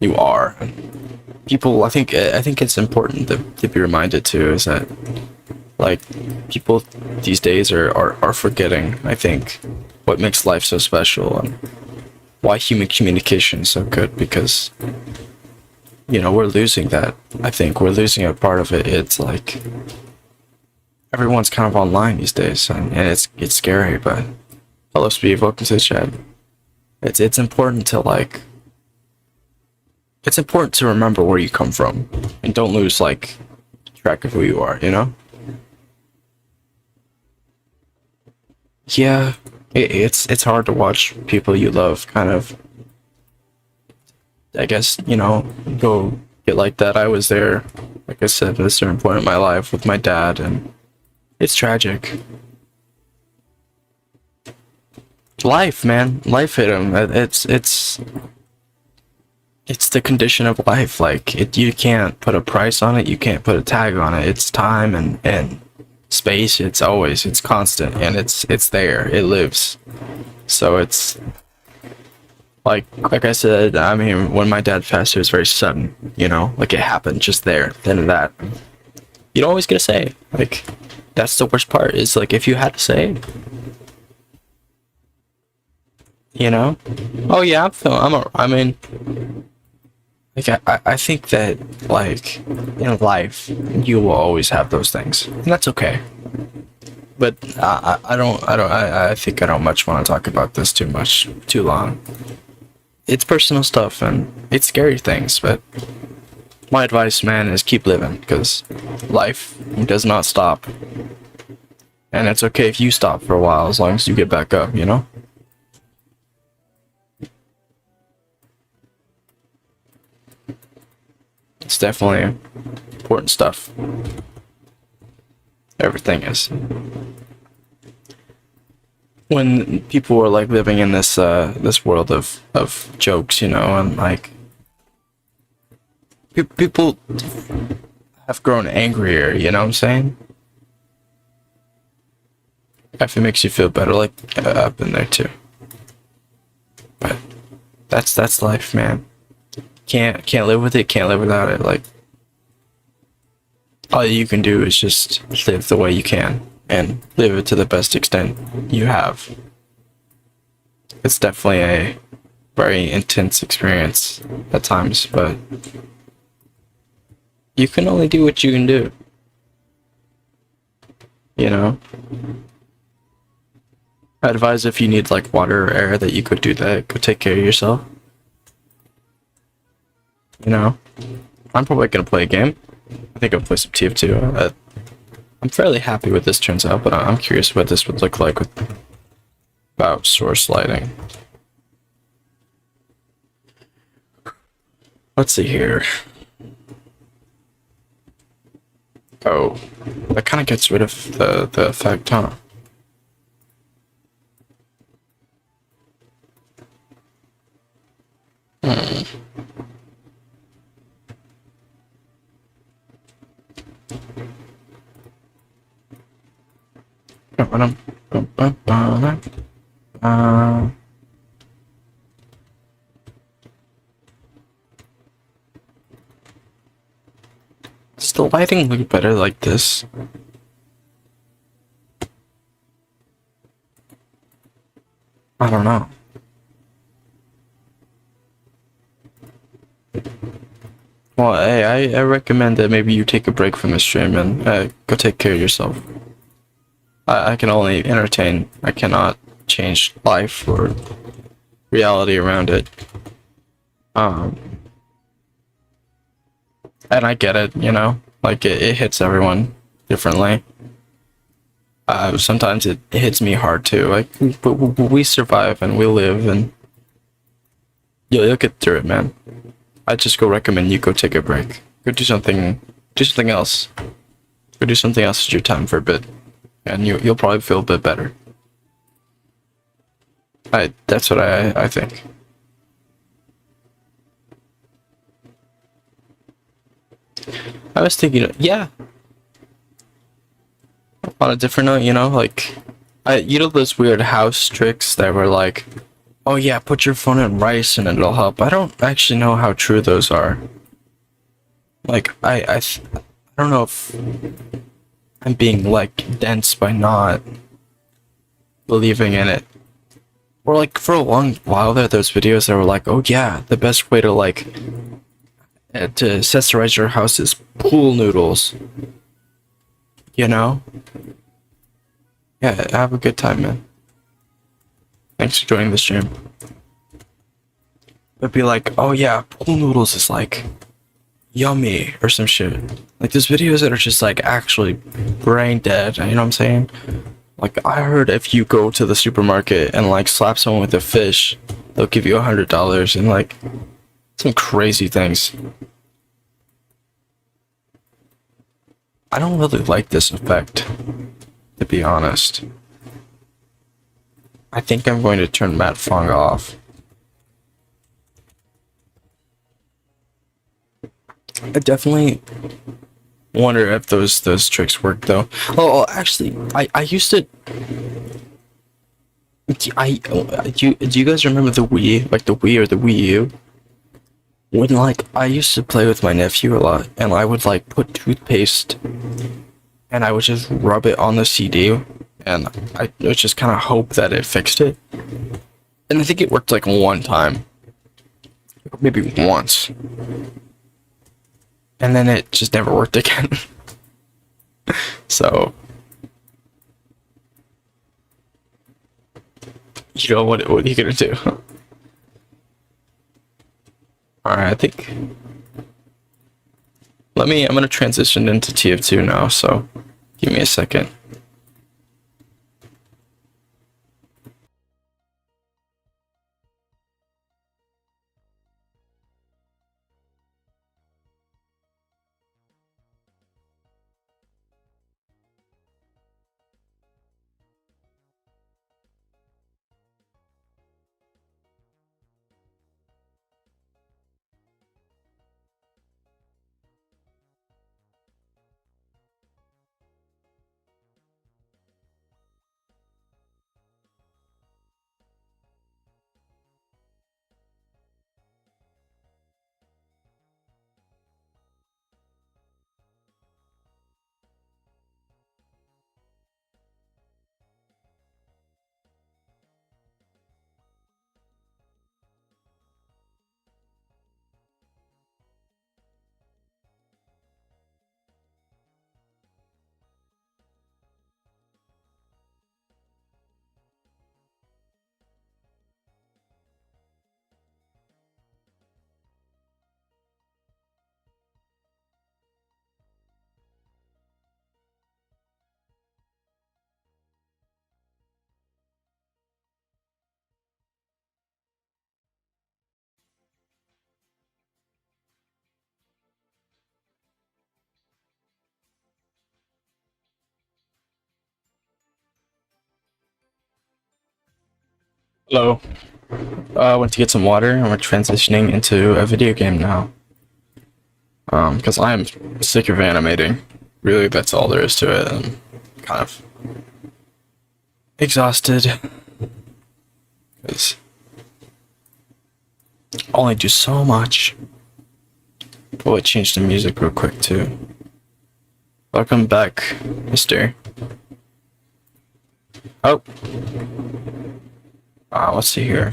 you are. People, I think it's important to be reminded too, is that like people these days are forgetting, I think, what makes life so special and why human communication is so good, because we're losing that. I think we're losing a part of it. It's like everyone's kind of online these days, and it's scary. But hello Steve, welcome to the chat. It's important to like, it's important to remember where you come from and don't lose like track of who you are, Yeah, it's hard to watch people you love kind of, I guess, go get like that. I was there, like I said, at a certain point in my life with my dad, and it's tragic. Life, man, life hit him. It's the condition of life. Like you can't put a price on it. You can't put a tag on it. It's time and space. It's constant, and it's there. It lives. So it's like I said. I mean, when my dad passed, it was very sudden. Like it happened just there, then and that. You don't always get a say. Like that's the worst part. Is like if you had to say. Oh yeah, I mean, like I think that like in life you will always have those things, and that's okay. But I think I don't much want to talk about this too long. It's personal stuff and it's scary things, but my advice, man, is keep living, because life does not stop, and it's okay if you stop for a while as long as you get back up. It's definitely important stuff. Everything is. When people were like living in this world of jokes, and like people have grown angrier, you know what I'm saying? If it makes you feel better, like, I've been there too. But that's life, man. Can't live with it, can't live without it. Like, all you can do is just live the way you can and live it to the best extent you have. It's definitely a very intense experience at times, but you can only do what you can do. You know? I advise if you need like water or air that you could do that. Go take care of yourself. You know? I'm probably gonna play a game. I think I'll play some TF2. I'm fairly happy with this turns out, but I'm curious what this would look like without source lighting. Let's see here. Oh, that kind of gets rid of the effect, huh? Uh, does the lighting look better like this? I don't know. Well, hey, I recommend that maybe you take a break from the stream and go take care of yourself. I can only entertain. I cannot change life or reality around it. Um, and I get it, you know, like it hits everyone differently. Sometimes it hits me hard too. Like, but we survive and we live, and you'll get through it, man. I just go recommend you go take a break. Go do something else. Go do something else with your time for a bit, and you'll probably feel a bit better. That's what I think. I was thinking, yeah. On a different note, you know, like, you know those weird house tricks that were like, oh yeah, put your phone in rice and it'll help. I don't actually know how true those are. Like, I don't know if I'm being like dense by not believing in it. Or like for a long while there, those videos that were like, oh yeah, the best way to like to accessorize your house is pool noodles. You know? Yeah, have a good time, man. Thanks for joining the stream. But be like, oh yeah, pool noodles is like yummy or some shit. Like there's videos that are just like actually brain dead, you know what I'm saying? Like I heard if you go to the supermarket and like slap someone with a fish, they'll give you $100 and like some crazy things. I don't really like this effect, to be honest. I think I'm going to turn Matt Fong off. I definitely wonder if those tricks work though. Oh, actually, I used to. Do you guys remember the Wii, like the Wii or the Wii U? When like I used to play with my nephew a lot, and I would like put toothpaste, and I would just rub it on the CD, and I would just kind of hope that it fixed it. And I think it worked like one time, maybe once. And then it just never worked again. So, you know what are you gonna do? Alright, I think I'm gonna transition into TF2 now, so give me a second. Hello. I went to get some water and we're transitioning into a video game now. Because I'm sick of animating. Really, that's all there is to it. I'm kind of exhausted. Because I only do so much. Oh, I changed the music real quick too. Welcome back, mister. Oh. Let's see here.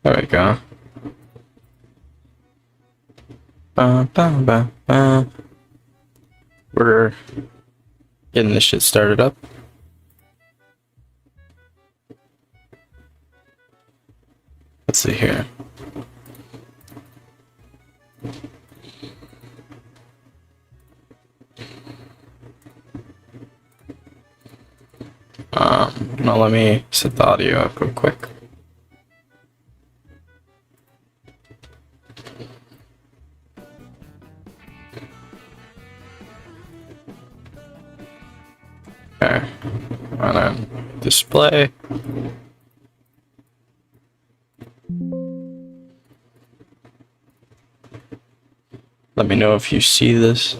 There we go. We're getting this shit started up. Let's see here. Now let me set the audio up real quick. Okay, and then display. Let me know if you see this.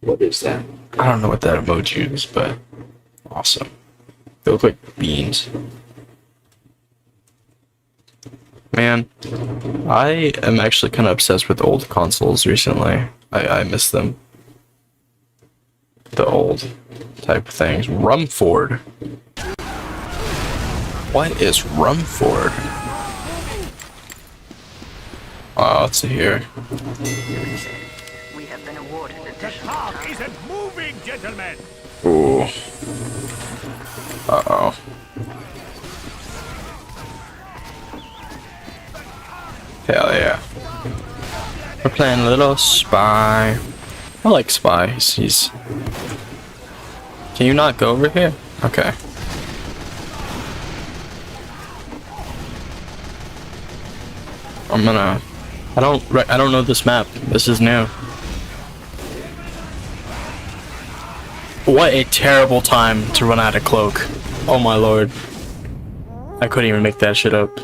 What is that? I don't know what that emoji is, but awesome. They look like beans. Man, I am actually kind of obsessed with old consoles recently. I miss them. The old type of things. Rumford. What is Rumford? Let's see here. We have been awarded additional Park time. isn't moving, gentlemen. Ooh. Uh-oh. Hell yeah. We're playing a little Spy. I like Spy. He's... Can you not go over here? Okay. I'm gonna... I don't know this map. This is new. What a terrible time to run out of cloak. Oh my lord. I couldn't even make that shit up.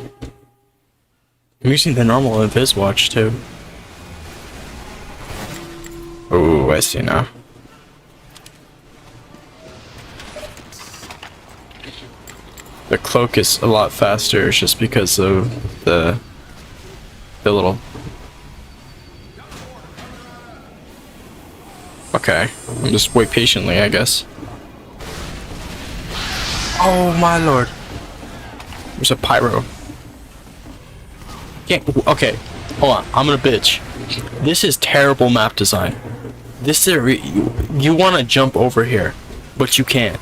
I'm using the normal Invis watch too. Ooh, I see now. The cloak is a lot faster just because of the little... Okay, I'll just wait patiently, I guess. Oh my lord. There's a pyro. Can't... Okay, hold on, I'm gonna bitch. This is terrible map design. This is... You wanna jump over here, but you can't.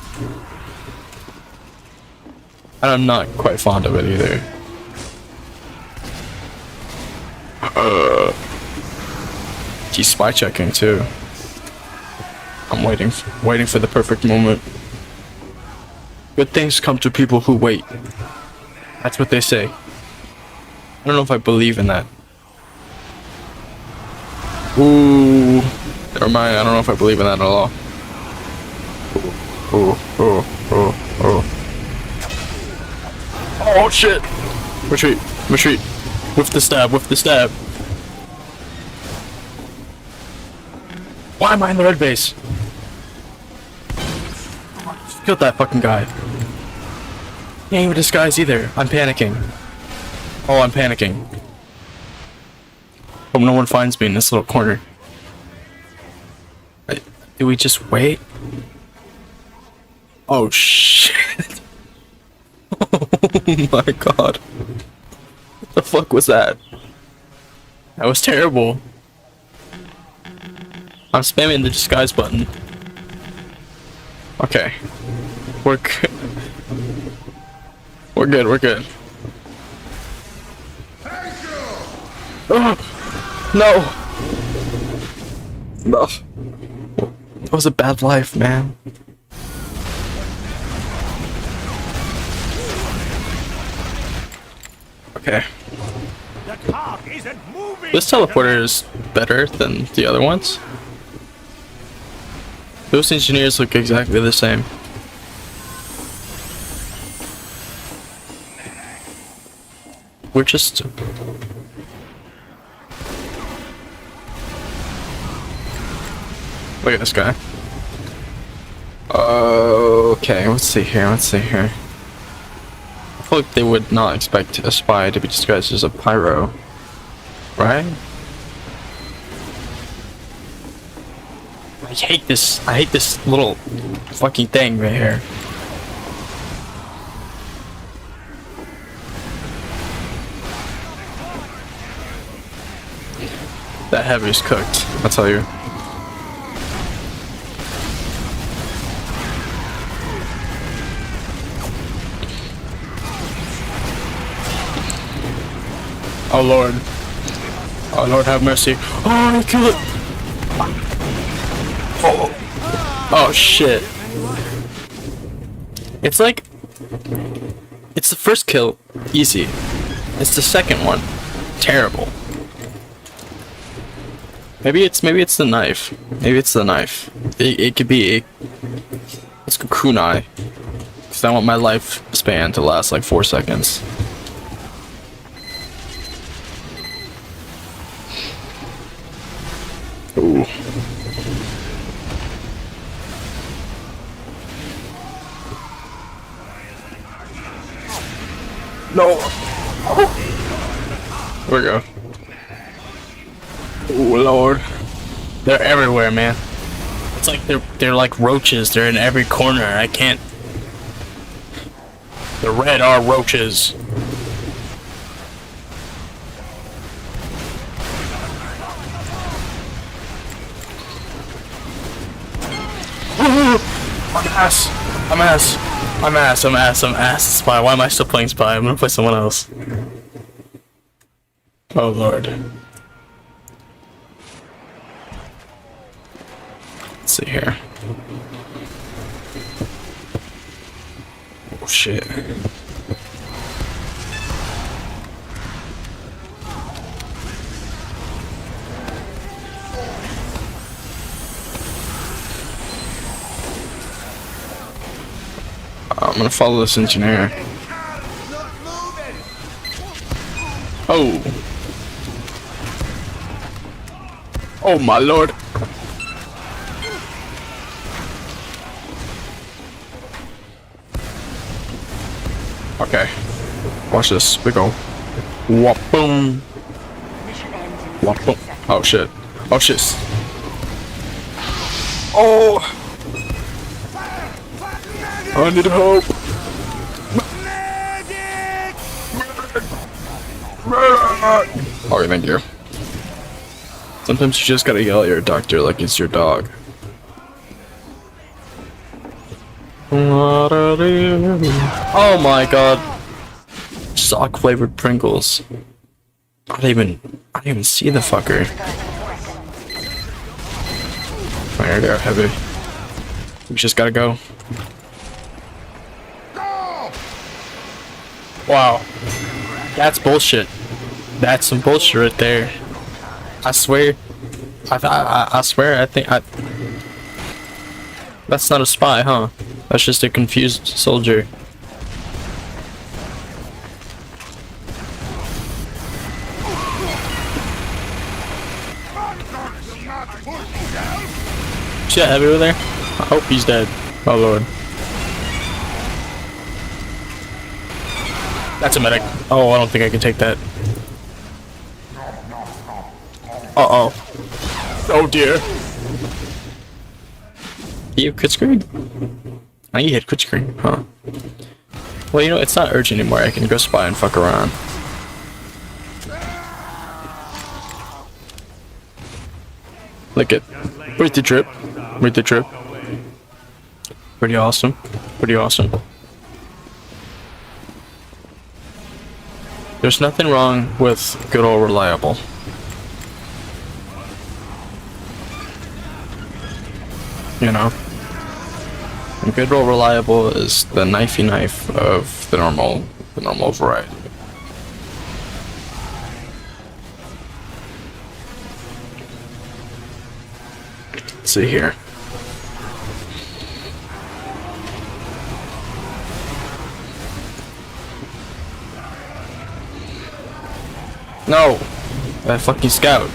And I'm not quite fond of it either. He's spy checking too. I'm waiting for the perfect moment. Good things come to people who wait. That's what they say. I don't know if I believe in that. Ooh. Never mind, I don't know if I believe in that at all. Ooh. Oh shit! Retreat. With the stab. Why am I in the red base? Killed that fucking guy. He ain't even disguised either. I'm panicking. Oh, I'm panicking. Hope no one finds me in this little corner. Do we just wait? Oh shit. Oh my god. What the fuck was that? That was terrible. I'm spamming the disguise button. Okay. We're good. We're good. Oh, no. No. That was a bad life, man. Okay. The cog isn't moving. This teleporter is better than the other ones. Those engineers look exactly the same. We're just... Look at this guy. Okay, let's see here, let's see here. I feel like they would not expect a spy to be disguised as a pyro. Right? I hate this little fucking thing right here. That heavy's cooked, I'll tell you. Oh Lord. Oh Lord, have mercy. Oh, I killed it. Oh shit. It's like... It's the first kill, easy. It's the second one, terrible. Maybe it's the knife. Maybe it's the knife. It could be a... Let's go kunai. Because I want my life span to last like 4 seconds. Ooh. No. There we go. Oh Lord. They're everywhere, man. It's like they're like roaches. They're in every corner. I can't. The red are roaches. I'm ass. I'm ass. I'm ass. I'm ass. I'm ass. Spy. Why am I still playing Spy? I'm gonna play someone else. Oh Lord. Let's see here. Oh shit. I'm gonna follow this engineer. Oh. Oh my Lord. Okay. Watch this. We go. Whoop boom. Whoop boom. Oh shit. Oh shit. Oh. I need help. Okay, thank you. Sometimes you just gotta yell at your doctor like it's your dog. Oh my god. Sock flavored Pringles. I didn't even see the fucker. There they are, heavy. We just gotta go. Wow. That's bullshit. That's some bullshit right there. I swear. I swear, I think that's not a spy, huh? That's just a confused soldier. See that heavy over there? I hope he's dead. Oh Lord. That's a medic. Oh, I don't think I can take that. Uh-oh. Oh dear. You quit screen? I think you hit quit screen, huh? Well, you know, it's not urgent anymore. I can go spy and fuck around. Look at... Where's the trip? Where's the trip? Pretty awesome. Pretty awesome. There's nothing wrong with good old reliable. You know? And good old reliable is the knifey knife of the normal variety. Let's see here. No! That fucking scout.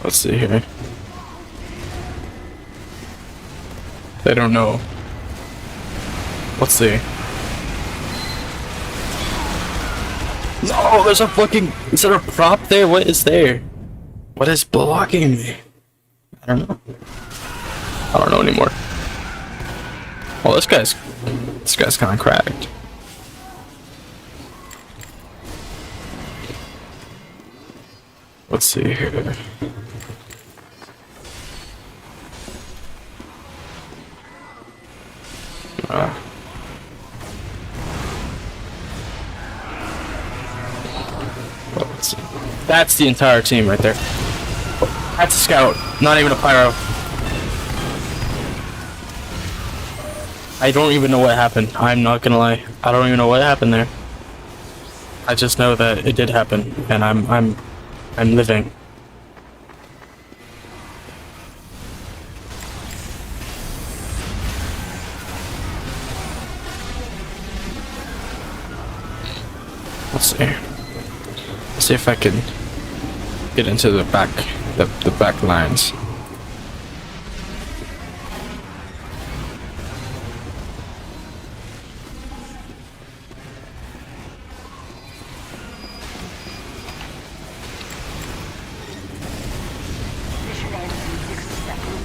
Let's see here. They don't know. Let's see. No, there's a fucking... Is there a prop there? What is there? What is blocking me? I don't know. I don't know anymore. Well, this guy's kind of cracked. Let's see here. Well, let's see. That's the entire team right there. That's a scout, not even a pyro. I don't even know what happened. I'm not gonna lie. I don't even know what happened there. I just know that it did happen, and I'm living. Let's see. Let's see if I can get into the back lines. Mission ends in 60 seconds.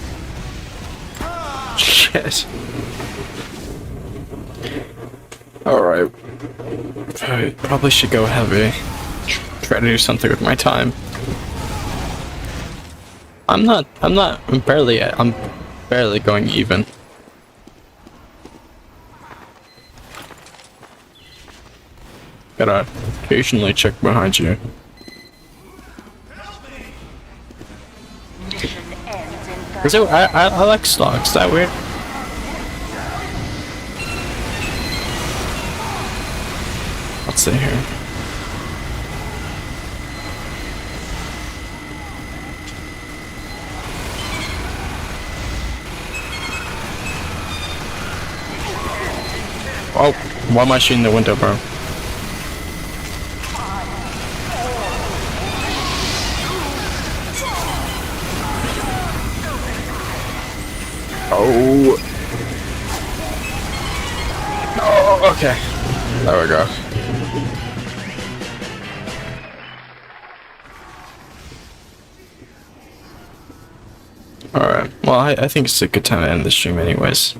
Shit. Alright. I probably should go heavy. Try to do something with my time. I'm barely going even. Gotta occasionally check behind you. Mission ends in 30 Is it, I like stocks, is that weird? Let's see here. Oh, why am I shooting the window, bro? Oh. Oh, okay. There we go. Alright, well, I think it's a good time to end the stream anyways.